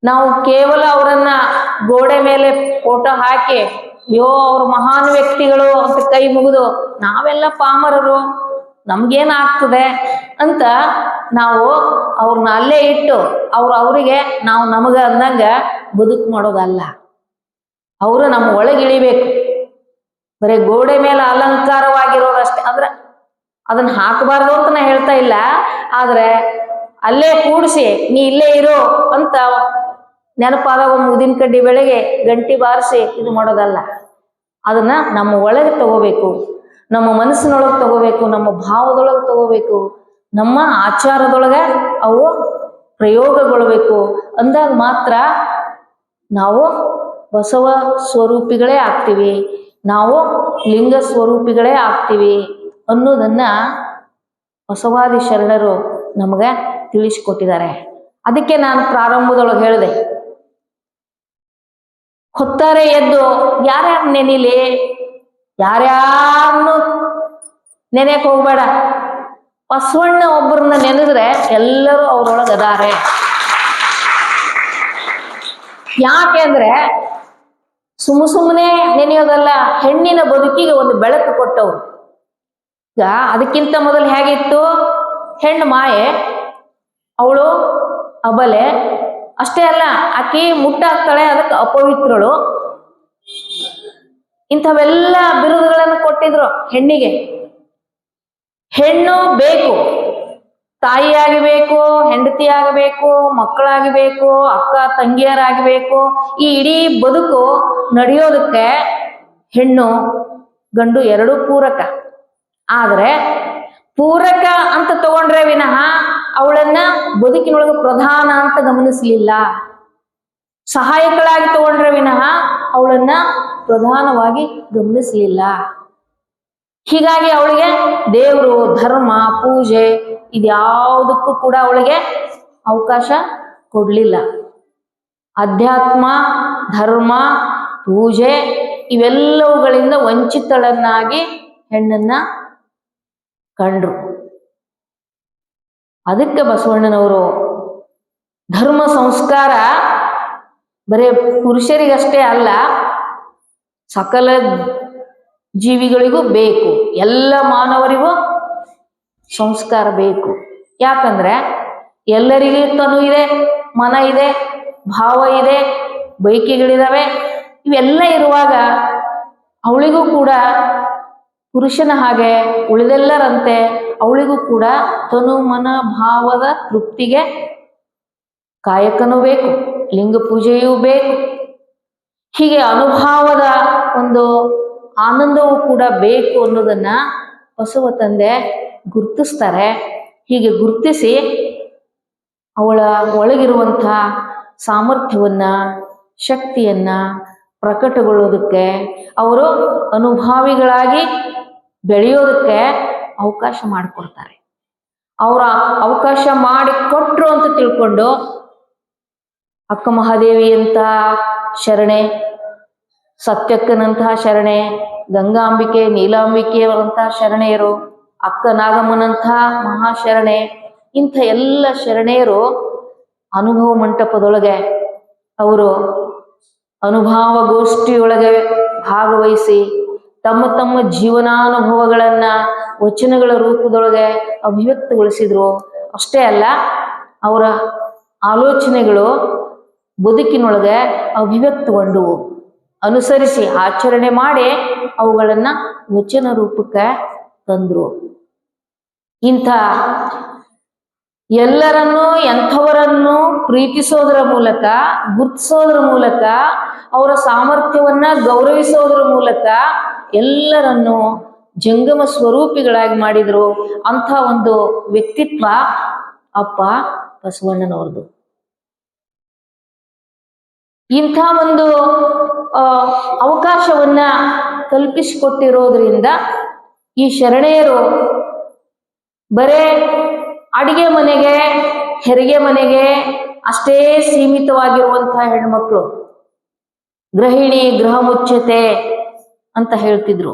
ನಾವು ಕೇವಲ ಅವರನ್ನ ಗೋಡೆ ಮೇಲೆ ಫೋಟೋ ಹಾಕಿ ಅಯ್ಯೋ ಅವ್ರ ಮಹಾನ್ ವ್ಯಕ್ತಿಗಳು ಅಂತ ಕೈ ಮುಗಿದು ನಾವೆಲ್ಲ ಪಾಮರರು ನಮ್ಗೇನಾಗ್ತದೆ ಅಂತ ನಾವು ಅವ್ರನ್ನ ಅಲ್ಲೇ ಇಟ್ಟು ಅವರಿಗೆ ನಾವು ನಮಗ ಅಂದಂಗ ಬದುಕು ಮಾಡೋದಲ್ಲ. ಅವರು ನಮ್ಮ ಒಳಗಿಳಿಬೇಕು. ಬರೀ ಗೋಡೆ ಮೇಲೆ ಅಲಂಕಾರವಾಗಿರೋದಷ್ಟೇ. ಅಂದ್ರೆ ಅದನ್ನ ಹಾಕಬಾರ್ದು ಅಂತ ನಾ ಹೇಳ್ತಾ ಇಲ್ಲ, ಆದ್ರೆ ಅಲ್ಲೇ ಕೂಡಿಸಿ ನೀ ಇಲ್ಲೇ ಇರೋ ಅಂತ ನೆನಪಾದಾಗ ಒಂದು ಉದಿನ ಕಡ್ಡಿ ಬೆಳೆಗೆ ಗಂಟಿ ಬಾರಿಸಿ ಇದು ಮಾಡೋದಲ್ಲ. ಅದನ್ನ ನಮ್ಮ ಒಳಗೆ ತಗೋಬೇಕು, ನಮ್ಮ ಮನಸ್ಸಿನೊಳಗೆ ತಗೋಬೇಕು, ನಮ್ಮ ಭಾವದೊಳಗೆ ತಗೋಬೇಕು, ನಮ್ಮ ಆಚಾರದೊಳಗೆ ಅವು ಪ್ರಯೋಗಗೊಳ್ಬೇಕು. ಅಂದಾಗ ಮಾತ್ರ ನಾವು ಬಸವ ಸ್ವರೂಪಿಗಳೇ ಆಗ್ತೀವಿ, ನಾವು ಲಿಂಗ ಸ್ವರೂಪಿಗಳೇ ಆಗ್ತೀವಿ ಅನ್ನೋದನ್ನ ಬಸವಾದಿ ಶರಣರು ನಮಗೆ ತಿಳಿಸಿಕೊಟ್ಟಿದ್ದಾರೆ. ಅದಕ್ಕೆ ನಾನು ಪ್ರಾರಂಭದೊಳಗೆ ಹೇಳಿದೆ, ಹೊತ್ತಾರೆ ಎದ್ದು ಯಾರ್ಯಾರು ನೆನಿಲಿ, ಯಾರ್ಯಾರನ್ನು ನೆನೆಯಕ್ ಹೋಗ್ಬೇಡ. ಬಸವಣ್ಣ ಒಬ್ಬರನ್ನ ನೆನೆದ್ರೆ ಎಲ್ಲರೂ ಅವ್ರೊಳಗೆ ಅದಾರೆ. ಯಾಕೆಂದ್ರೆ ಸುಮ್ಮನೆ ನೆನೆಯೋದಲ್ಲ, ಹೆಣ್ಣಿನ ಬದುಕಿಗೆ ಒಂದು ಬೆಳಕು ಕೊಟ್ಟವ್ರು. ಈಗ ಅದಕ್ಕಿಂತ ಮೊದಲು ಹೇಗಿತ್ತು, ಹೆಣ್ಣು ಮಾಯೆ, ಅವಳು ಅಬಲೆ, ಅಷ್ಟೇ ಅಲ್ಲ ಆಕಿ ಮುಟ್ಟಾಗ್ತಾಳೆ, ಅದಕ್ಕೆ ಅಪವಿತ್ರಳು. ಇಂಥವೆಲ್ಲ ಬಿರುದುಗಳನ್ನು ಕೊಟ್ಟಿದ್ರು ಹೆಣ್ಣಿಗೆ. ಹೆಣ್ಣು ಬೇಕು, ತಾಯಿಯಾಗಬೇಕು, ಹೆಂಡತಿ ಆಗಬೇಕು, ಮಕ್ಕಳಾಗಬೇಕು, ಅಕ್ಕ ತಂಗಿಯರಾಗಬೇಕು. ಈ ಇಡೀ ಬದುಕು ನಡೆಯೋದಕ್ಕೆ ಹೆಣ್ಣು ಗಂಡು ಎರಡೂ ಪೂರಕ. ಆದ್ರೆ ಪೂರಕ ಅಂತ ತಗೊಂಡ್ರೆ ವಿನಃ ಅವಳನ್ನ ಬದುಕಿನೊಳಗೆ ಪ್ರಧಾನ ಅಂತ ಗಮನಿಸಲಿಲ್ಲ. ಸಹಾಯಕಳಾಗಿ ತಗೊಂಡ್ರೆ ವಿನಃ ಅವಳನ್ನ ಪ್ರಧಾನವಾಗಿ ಗಮನಿಸಲಿಲ್ಲ. ಹೀಗಾಗಿ ಅವಳಿಗೆ ದೇವರು, ಧರ್ಮ, ಪೂಜೆ ಇದ್ಯಾವುದಕ್ಕೂ ಕೂಡ ಅವಳಿಗೆ ಅವಕಾಶ ಕೊಡ್ಲಿಲ್ಲ. ಅಧ್ಯಾತ್ಮ, ಧರ್ಮ, ಪೂಜೆ ಇವೆಲ್ಲವುಗಳಿಂದ ವಂಚಿತಳನ್ನಾಗಿ ಹೆಣ್ಣನ್ನ ಕಂಡ್ರು. ಅದಕ್ಕೆ ಬಸವಣ್ಣನವರು ಧರ್ಮ ಸಂಸ್ಕಾರ ಬರೇ ಪುರುಷರಿಗಷ್ಟೇ ಅಲ್ಲ, ಸಕಲ ಜೀವಿಗಳಿಗೂ ಬೇಕು, ಎಲ್ಲ ಮಾನವರಿಗೂ ಸಂಸ್ಕಾರ ಬೇಕು. ಯಾಕಂದ್ರೆ ಎಲ್ಲರಿಗೂ ತನು ಇದೆ, ಮನ ಇದೆ, ಭಾವ ಇದೆ, ಬಯಕೆಗಳಿದಾವೆ. ಇವೆಲ್ಲ ಇರುವಾಗ ಅವಳಿಗೂ ಕೂಡ ಪುರುಷನ ಹಾಗೆ ಉಳಿದೆಲ್ಲರಂತೆ ಅವಳಿಗೂ ಕೂಡ ತನು ಮನ ಭಾವದ ತೃಪ್ತಿಗೆ ಕಾಯಕನೂ ಬೇಕು, ಲಿಂಗ ಪೂಜೆಯೂ ಬೇಕು, ಹೀಗೆ ಅನುಭವದ ಒಂದು ಆನಂದವೂ ಕೂಡ ಬೇಕು ಅನ್ನೋದನ್ನ ಬಸವ ತಂದೆ ಗುರುತಿಸ್ತಾರೆ. ಹೀಗೆ ಗುರುತಿಸಿ ಅವಳ ಒಳಗಿರುವಂಥ ಸಾಮರ್ಥ್ಯವನ್ನ, ಶಕ್ತಿಯನ್ನ ಪ್ರಕಟಗೊಳ್ಳೋದಕ್ಕೆ, ಅವರು ಅನುಭಾವಿಗಳಾಗಿ ಬೆಳೆಯೋದಕ್ಕೆ ಅವಕಾಶ ಮಾಡಿಕೊಡ್ತಾರೆ. ಅವರ ಅವಕಾಶ ಮಾಡಿಕೊಟ್ರು ಅಂತ ತಿಳ್ಕೊಂಡು ಅಕ್ಕ ಮಹಾದೇವಿ ಅಂತ ಶರಣೆ, ಸತ್ಯಕ್ಕನಂತಹ ಶರಣೆ, ಗಂಗಾಂಬಿಕೆ, ನೀಲಾಂಬಿಕೆಯವರಂತಹ ಶರಣೆಯರು, ಅಕ್ಕ ನಾಗಮ್ಮನಂತಹ ಮಹಾಶರಣೆ, ಇಂಥ ಎಲ್ಲ ಶರಣೆಯರು ಅನುಭವ ಮಂಟಪದೊಳಗೆ ಅವರು ಅನುಭವಗೋಷ್ಠಿಯೊಳಗೆ ಭಾಗವಹಿಸಿ ತಮ್ಮ ತಮ್ಮ ಜೀವನಾನುಭವಗಳನ್ನ ವಚನಗಳ ರೂಪದೊಳಗೆ ಅಭಿವ್ಯಕ್ತಗೊಳಿಸಿದ್ರು. ಅಷ್ಟೇ ಅಲ್ಲ, ಅವರ ಆಲೋಚನೆಗಳು ಬದುಕಿನೊಳಗೆ ಅಭಿವ್ಯಕ್ತಗೊಂಡವು. ಅನುಸರಿಸಿ ಆಚರಣೆ ಮಾಡಿ ಅವುಗಳನ್ನ ವಚನ ರೂಪಕ್ಕೆ ತಂದ್ರು. ಇಂಥ ಎಲ್ಲರನ್ನೂ ಎಂಥವರನ್ನು ಪ್ರೀತಿಸೋದರ ಮೂಲಕ, ಗುರುತಿಸೋದ್ರ ಮೂಲಕ, ಅವರ ಸಾಮರ್ಥ್ಯವನ್ನ ಗೌರವಿಸೋದ್ರ ಮೂಲಕ ಎಲ್ಲರನ್ನೂ ಜಂಗಮ ಸ್ವರೂಪಿಗಳಾಗಿ ಮಾಡಿದ್ರು. ಅಂಥ ಒಂದು ವ್ಯಕ್ತಿತ್ವ ಅಪ್ಪ ಬಸವಣ್ಣನವ್ರದ್ದು. ಇಂಥ ಒಂದು ಅವಕಾಶವನ್ನ ಕಲ್ಪಿಸಿಕೊಟ್ಟಿರೋದ್ರಿಂದ ಈ ಶರಣೆಯರು ಬರೇ ಅಡಿಗೆ ಮನೆಗೆ, ಹೆರಿಗೆ ಮನೆಗೆ ಅಷ್ಟೇ ಸೀಮಿತವಾಗಿರುವಂತಹ ಹೆಣ್ಮಕ್ಳು, ಗೃಹಿಣಿ, ಗೃಹ ಮುಚ್ಚತೆ ಅಂತ ಹೇಳ್ತಿದ್ರು.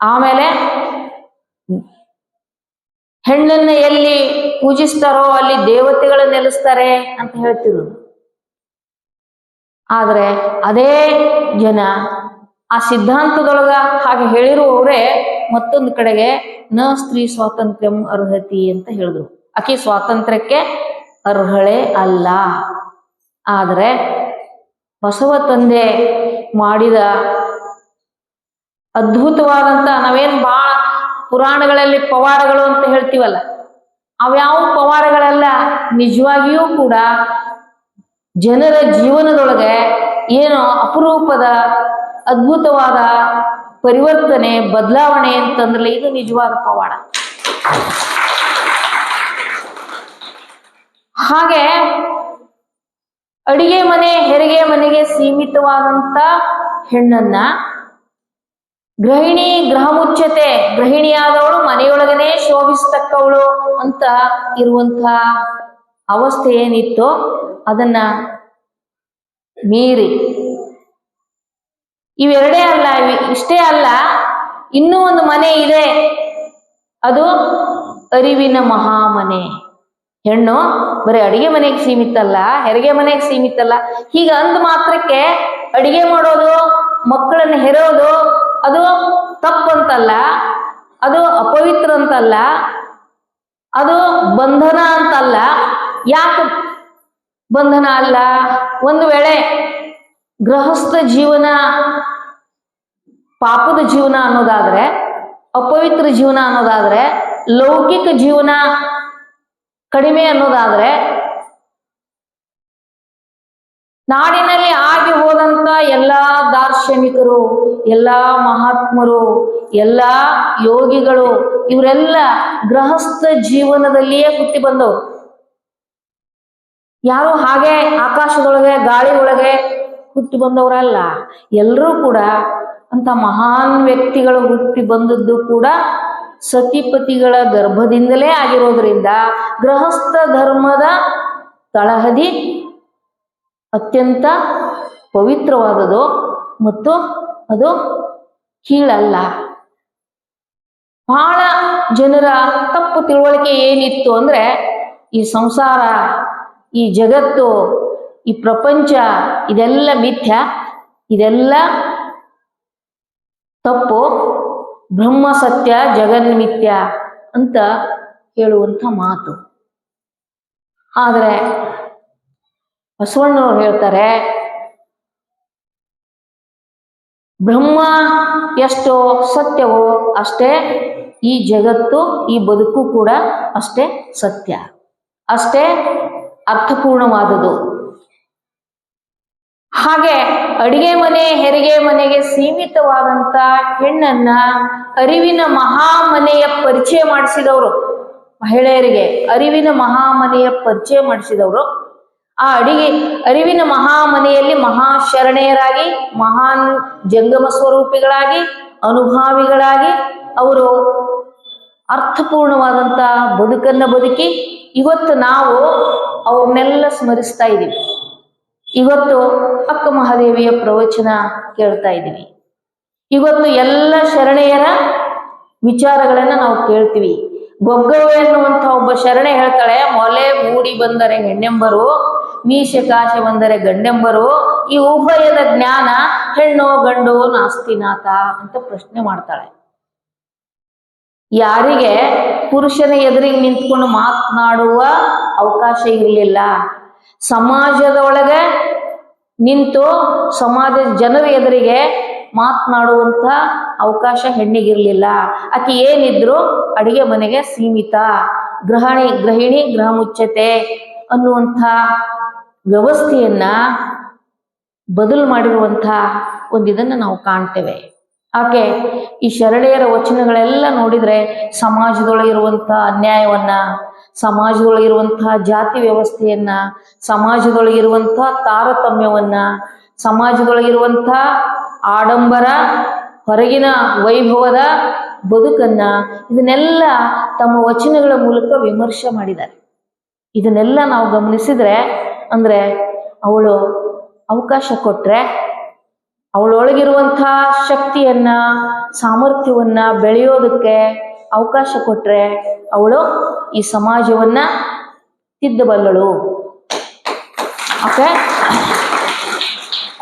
ಆಮೇಲೆ ಹೆಣ್ಣನ್ನ ಎಲ್ಲಿ ಪೂಜಿಸ್ತಾರೋ ಅಲ್ಲಿ ದೇವತೆಗಳು ನೆಲೆಸ್ತಾರೆ ಅಂತ ಹೇಳ್ತಿದ್ರು. ಆದ್ರೆ ಅದೇ ಜನ ಆ ಸಿದ್ಧಾಂತದೊಳಗ ಹಾಗೆ ಹೇಳಿರುವವರೇ ಮತ್ತೊಂದು ಕಡೆಗೆ ನ ಸ್ತ್ರೀ ಸ್ವಾತಂತ್ರ್ಯಂ ಅರ್ಹತಿ ಅಂತ ಹೇಳಿದ್ರು. ಆಕೆ ಸ್ವಾತಂತ್ರ್ಯಕ್ಕೆ ಅರ್ಹಳೆ ಅಲ್ಲ. ಆದರೆ ಬಸವ ತಂದೆ ಮಾಡಿದ ಅದ್ಭುತವಾದಂತ, ನಾವೇನ್ ಬಹಳ ಪುರಾಣಗಳಲ್ಲಿ ಪವಾಡಗಳು ಅಂತ ಹೇಳ್ತೀವಲ್ಲ, ಅವ್ಯಾವ ಪವಾಡಗಳೆಲ್ಲ ನಿಜವಾಗಿಯೂ ಕೂಡ ಜನರ ಜೀವನದೊಳಗೆ ಏನೋ ಅಪರೂಪದ ಅದ್ಭುತವಾದ ಪರಿವರ್ತನೆ, ಬದಲಾವಣೆ ಅಂತಂದ್ರಲ್ಲ, ಇದು ನಿಜವಾದ ಪವಾಡ. ಹಾಗೆ ಅಡಿಗೆ ಮನೆ, ಹೆರಿಗೆ ಮನೆಗೆ ಸೀಮಿತವಾದಂತ ಹೆಣ್ಣನ್ನ ಗೃಹಿಣಿ, ಗೃಹ ಮುಚ್ಚತೆ, ಗೃಹಿಣಿಯಾದವಳು ಮನೆಯೊಳಗನೆ ಶೋಭಿಸ್ತಕ್ಕವಳು ಅಂತ ಇರುವಂತ ಅವಸ್ಥೆ ಏನಿತ್ತು ಅದನ್ನ ಮೀರಿ, ಇವೆರಡೇ ಅಲ್ಲ, ಇಷ್ಟೇ ಅಲ್ಲ, ಇನ್ನೂ ಒಂದು ಮನೆ ಇದೆ, ಅದು ಅರಿವಿನ ಮಹಾಮನೆ. ಹೆಣ್ಣು ಬರೀ ಅಡಿಗೆ ಮನೆಗೆ ಸೀಮಿತ ಅಲ್ಲ, ಹೆರಿಗೆ ಮನೆಗೆ ಸೀಮಿತ ಅಲ್ಲ. ಹೀಗ ಅಂದ ಮಾತ್ರಕ್ಕೆ ಅಡಿಗೆ ಮಾಡೋದು, ಮಕ್ಕಳನ್ನ ಹೆರೋದು ಅದು ತಪ್ಪಂತಲ್ಲ, ಅದು ಅಪವಿತ್ರ ಅಂತಲ್ಲ, ಅದು ಬಂಧನ ಅಂತಲ್ಲ. ಯಾಕೆ ಬಂಧನ ಅಲ್ಲ? ಒಂದು ವೇಳೆ ಗೃಹಸ್ಥ ಜೀವನ ಪಾಪದ ಜೀವನ ಅನ್ನೋದಾದ್ರೆ, ಅಪವಿತ್ರ ಜೀವನ ಅನ್ನೋದಾದ್ರೆ, ಲೌಕಿಕ ಜೀವನ ಕಡಿಮೆ ಅನ್ನೋದಾದ್ರೆ, ನಾಡಿನಲ್ಲಿ ಆಗಿ ಹೋದಂತ ಎಲ್ಲಾ ದಾರ್ಶನಿಕರು, ಎಲ್ಲಾ ಮಹಾತ್ಮರು, ಎಲ್ಲಾ ಯೋಗಿಗಳು, ಇವರೆಲ್ಲ ಗೃಹಸ್ಥ ಜೀವನದಲ್ಲಿಯೇ ಹುಟ್ಟಿ ಬಂದವರು. ಯಾರು ಹಾಗೆ ಆಕಾಶದೊಳಗೆ, ಗಾಳಿ ಒಳಗೆ ಹುಟ್ಟಿ ಬಂದವರಲ್ಲ. ಎಲ್ಲರೂ ಕೂಡ ಅಂತ ಮಹಾನ್ ವ್ಯಕ್ತಿಗಳು ಹುಟ್ಟಿ ಬಂದದ್ದು ಕೂಡ ಸತಿಪತಿಗಳ ಗರ್ಭದಿಂದಲೇ ಆಗಿರೋದ್ರಿಂದ ಗೃಹಸ್ಥ ಧರ್ಮದ ತಳಹದಿ ಅತ್ಯಂತ ಪವಿತ್ರವಾದದು ಮತ್ತು ಅದು ಕೀಳಲ್ಲ. ಬಹಳ ಜನರ ತಪ್ಪು ತಿಳುವಳಿಕೆ ಏನಿತ್ತು ಅಂದ್ರೆ, ಈ ಸಂಸಾರ, ಈ ಜಗತ್ತು, ಈ ಪ್ರಪಂಚ ಇದೆಲ್ಲ ಮಿಥ್ಯ, ಇದೆಲ್ಲ ತಪ್ಪು, ಬ್ರಹ್ಮ ಸತ್ಯ, ಜಗನ್ಮಿಥ್ಯ ಅಂತ ಹೇಳುವಂಥ ಮಾತು. ಆದರೆ ಬಸವಣ್ಣವ್ರು ಹೇಳ್ತಾರೆ, ಬ್ರಹ್ಮ ಎಷ್ಟೋ ಸತ್ಯವೋ ಅಷ್ಟೇ ಈ ಜಗತ್ತು, ಈ ಬದುಕು ಕೂಡ ಅಷ್ಟೇ ಸತ್ಯ, ಅಷ್ಟೇ ಅರ್ಥಪೂರ್ಣವಾದುದು. ಹಾಗೆ ಅಡಿಗೆ ಮನೆ ಹೆರಿಗೆ ಮನೆಗೆ ಸೀಮಿತವಾದಂತ ಹೆಣ್ಣನ್ನ ಅರಿವಿನ ಮಹಾಮನೆಯ ಪರಿಚಯ ಮಾಡಿಸಿದವರು, ಮಹಿಳೆಯರಿಗೆ ಅರಿವಿನ ಮಹಾಮನೆಯ ಪರಿಚಯ ಮಾಡಿಸಿದವರು. ಆ ಅರಿವಿನ ಮಹಾಮನೆಯಲ್ಲಿ ಮಹಾಶರಣೆಯರಾಗಿ, ಮಹಾನ್ ಜಂಗಮ ಸ್ವರೂಪಿಗಳಾಗಿ, ಅನುಭಾವಿಗಳಾಗಿ ಅವರು ಅರ್ಥಪೂರ್ಣವಾದಂತ ಬದುಕನ್ನ ಬದುಕಿ ಇವತ್ತು ನಾವು ಅವ್ರನ್ನೆಲ್ಲ ಸ್ಮರಿಸ್ತಾ ಇದ್ದೀವಿ. ಇವತ್ತು ಅಕ್ಕ ಮಹಾದೇವಿಯ ಪ್ರವಚನ ಕೇಳ್ತಾ ಇದ್ದೀವಿ. ಇವತ್ತು ಎಲ್ಲ ಶರಣೆಯರ ವಿಚಾರಗಳನ್ನ ನಾವು ಕೇಳ್ತೀವಿ. ಗೊಗ್ಗವ್ವ ಎನ್ನುವಂಥ ಒಬ್ಬ ಶರಣೆ ಹೇಳ್ತಾಳೆ, ಮೊಲೆ ಮೂಡಿ ಬಂದರೆ ಹೆಣ್ಣೆಂಬರು, ಮೀಸೆ ಕಾಶೆ ಬಂದರೆ ಗಂಡೆಂಬರು, ಈ ಉಭಯದ ಜ್ಞಾನ ಹೆಣ್ಣೋ ಗಂಡೋ ನಾಸ್ತಿನಾಥ ಅಂತ ಪ್ರಶ್ನೆ ಮಾಡ್ತಾಳೆ. ಯಾರಿಗೆ ಪುರುಷನ ಎದುರಿಗೆ ನಿಂತ್ಕೊಂಡು ಮಾತನಾಡುವ ಅವಕಾಶ ಇರಲಿಲ್ಲ, ಸಮಾಜದೊಳಗೆ ನಿಂತು ಸಮಾಜದ ಜನರ ಎದುರಿಗೆ ಮಾತನಾಡುವಂತ ಅವಕಾಶ ಹೆಣ್ಣಿಗಿರ್ಲಿಲ್ಲ. ಆಕೆ ಏನಿದ್ರು ಅಡಿಗೆ ಮನೆಗೆ ಸೀಮಿತ, ಗೃಹಿಣಿ ಗೃಹ ಮುಚ್ಚತೆ ಅನ್ನುವಂಥ ವ್ಯವಸ್ಥೆಯನ್ನ ಬದಲು ಮಾಡಿರುವಂಥ ಒಂದಿದನ್ನು ನಾವು ಕಾಣ್ತೇವೆ. ಆಕೆ ಈ ಶರಣೆಯರ ವಚನಗಳೆಲ್ಲ ನೋಡಿದ್ರೆ ಸಮಾಜದೊಳಗಿರುವಂಥ ಅನ್ಯಾಯವನ್ನ, ಸಮಾಜದೊಳಗಿರುವಂತಹ ಜಾತಿ ವ್ಯವಸ್ಥೆಯನ್ನ, ಸಮಾಜದೊಳಗಿರುವಂಥ ತಾರತಮ್ಯವನ್ನ, ಸಮಾಜದೊಳಗಿರುವಂಥ ಆಡಂಬರ, ಹೊರಗಿನ ವೈಭವದ ಬದುಕನ್ನ, ಇದನ್ನೆಲ್ಲ ತಮ್ಮ ವಚನಗಳ ಮೂಲಕ ವಿಮರ್ಶೆ ಮಾಡಿದ್ದಾರೆ. ಇದನ್ನೆಲ್ಲ ನಾವು ಗಮನಿಸಿದ್ರೆ ಅಂದ್ರೆ ಅವಳು ಅವಕಾಶ ಕೊಟ್ರೆ, ಅವಳೊಳಗಿರುವಂಥ ಶಕ್ತಿಯನ್ನ, ಸಾಮರ್ಥ್ಯವನ್ನ ಬೆಳೆಯೋದಕ್ಕೆ ಅವಕಾಶ ಕೊಟ್ರೆ ಅವಳು ಈ ಸಮಾಜವನ್ನ ತಿದ್ದಬಲ್ಲಳು. ಓಕೆ,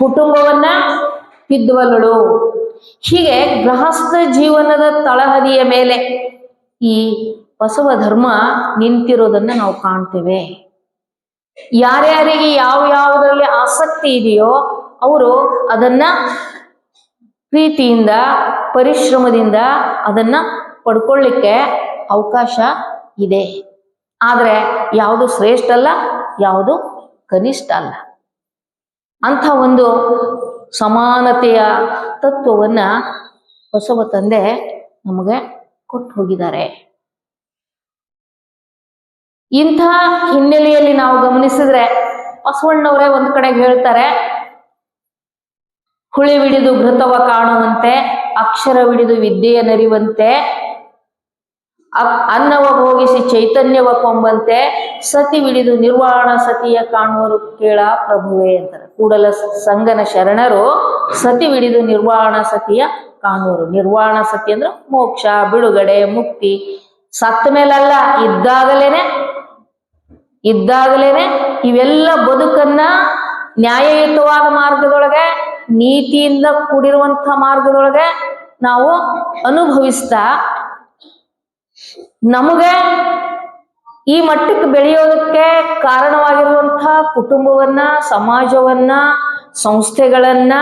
ಕುಟುಂಬವನ್ನ ತಿದ್ದಬಲ್ಲಳು. ಹೀಗೆ ಗೃಹಸ್ಥ ಜೀವನದ ತಳಹದಿಯ ಮೇಲೆ ಈ ಬಸವ ಧರ್ಮ ನಿಂತಿರೋದನ್ನ ನಾವು ಕಾಣ್ತೇವೆ. ಯಾರ್ಯಾರಿಗೆ ಯಾವುದರಲ್ಲಿ ಆಸಕ್ತಿ ಇದೆಯೋ ಅವರು ಅದನ್ನ ಪ್ರೀತಿಯಿಂದ, ಪರಿಶ್ರಮದಿಂದ ಅದನ್ನ ಪಡ್ಕೊಳ್ಳಿಕ್ಕೆ ಅವಕಾಶ ಇದೆ. ಆದ್ರೆ ಯಾವುದು ಶ್ರೇಷ್ಠ ಅಲ್ಲ, ಯಾವುದು ಕನಿಷ್ಠ ಅಲ್ಲ. ಅಂಥ ಒಂದು ಸಮಾನತೆಯ ತತ್ವವನ್ನ ಬಸವ ತಂದೆ ನಮಗೆ ಕೊಟ್ಟು ಹೋಗಿದ್ದಾರೆ. ಇಂಥ ಹಿನ್ನೆಲೆಯಲ್ಲಿ ನಾವು ಗಮನಿಸಿದ್ರೆ ಬಸವಣ್ಣವರೇ ಒಂದು ಕಡೆ ಹೇಳ್ತಾರೆ, ಹುಳಿವಿಡಿದು ಘೃತವ ಕಾಣುವಂತೆ, ಅಕ್ಷರವಿಡಿದು ವಿದ್ಯೆಯ ನರಿವಂತೆ, ಅನ್ನವ ಭೋಗಿಸಿ ಚೈತನ್ಯವ ಕೊಂಬಂತೆ, ಸತಿವಿಡಿದು ನಿರ್ವಾಣ ಸತಿಯ ಕಾಣುವರು ಕೇಳ ಪ್ರಭುವೇ ಅಂತಾರೆ. ಕೂಡಲ ಸಂಗನ ಶರಣರು ಸತಿವಿಡಿದು ನಿರ್ವಾಣ ಸತಿಯ ಕಾಣುವರು. ನಿರ್ವಾಣ ಸತಿ ಅಂದ್ರೆ ಮೋಕ್ಷ, ಬಿಡುಗಡೆ, ಮುಕ್ತಿ. ಸತ್ತ ಮೇಲಲ್ಲ, ಇದ್ದಾಗಲೇನೆ ಇವೆಲ್ಲ ಬದುಕನ್ನ ನ್ಯಾಯಯುತವಾದ ಮಾರ್ಗದೊಳಗೆ, ನೀತಿಯಿಂದ ಕೂಡಿರುವಂಥ ಮಾರ್ಗದೊಳಗೆ ನಾವು ಅನುಭವಿಸ್ತಾ ನಮಗೆ ಈ ಮಟ್ಟಕ್ಕೆ ಬೆಳೆಯೋದಕ್ಕೆ ಕಾರಣವಾಗಿರುವಂಥ ಕುಟುಂಬವನ್ನ, ಸಮಾಜವನ್ನ, ಸಂಸ್ಥೆಗಳನ್ನ,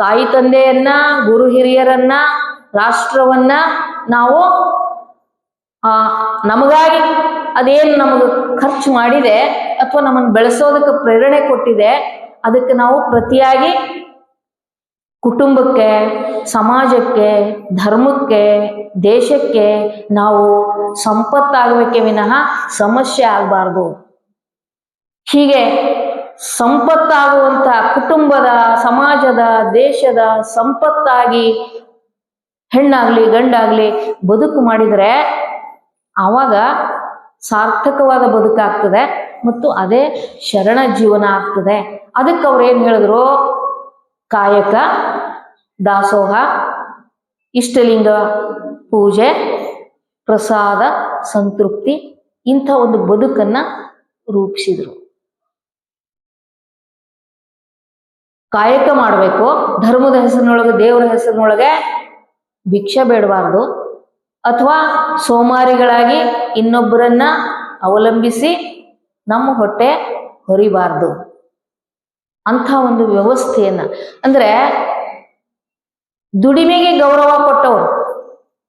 ತಾಯಿ ತಂದೆಯನ್ನ, ಗುರು ಹಿರಿಯರನ್ನ, ರಾಷ್ಟ್ರವನ್ನ ನಾವು ನಮಗಾಗಿ ಅದೇನು ನಮಗೆ ಖರ್ಚು ಮಾಡಿದೆ ಅಥವಾ ನಮ್ಮನ್ನು ಬೆಳೆಸೋದಕ್ಕೆ ಪ್ರೇರಣೆ ಕೊಟ್ಟಿದೆ, ಅದಕ್ಕೆ ನಾವು ಪ್ರತಿಯಾಗಿ ಕುಟುಂಬಕ್ಕೆ, ಸಮಾಜಕ್ಕೆ, ಧರ್ಮಕ್ಕೆ, ದೇಶಕ್ಕೆ ನಾವು ಸಂಪತ್ತಾಗಬೇಕೇ ವಿನಃ ಸಮಸ್ಯೆ ಆಗಬಾರ್ದು. ಹೀಗೆ ಸಂಪತ್ತಾಗುವಂತ ಕುಟುಂಬದ, ಸಮಾಜದ, ದೇಶದ ಸಂಪತ್ತಾಗಿ ಹೆಣ್ಣಾಗ್ಲಿ ಗಂಡಾಗ್ಲಿ ಬದುಕು ಮಾಡಿದರೆ ಆವಾಗ ಸಾರ್ಥಕವಾದ ಬದುಕಾಗ್ತದೆ ಮತ್ತು ಅದೇ ಶರಣ ಜೀವನ ಆಗ್ತದೆ. ಅದಕ್ಕೆ ಅವ್ರು ಏನು ಹೇಳಿದ್ರು, ಕಾಯಕ, ದಾಸೋಹ, ಇಷ್ಟಲಿಂಗ ಪೂಜೆ, ಪ್ರಸಾದ, ಸಂತೃಪ್ತಿ, ಇಂಥ ಒಂದು ಬದುಕನ್ನ ರೂಪಿಸಿದ್ರು. ಕಾಯಕ ಮಾಡಬೇಕು, ಧರ್ಮದ ಹೆಸರಿನೊಳಗೆ, ದೇವರ ಹೆಸರಿನೊಳಗೆ ಭಿಕ್ಷೆ ಬೇಡಬಾರ್ದು, ಅಥವಾ ಸೋಮಾರಿಗಳಾಗಿ ಇನ್ನೊಬ್ಬರನ್ನ ಅವಲಂಬಿಸಿ ನಮ್ಮ ಹೊಟ್ಟೆ ಹೊರಿಬಾರ್ದು. ಅಂಥ ಒಂದು ವ್ಯವಸ್ಥೆಯನ್ನ, ಅಂದ್ರೆ ದುಡಿಮೆಗೆ ಗೌರವ ಕೊಟ್ಟವರು,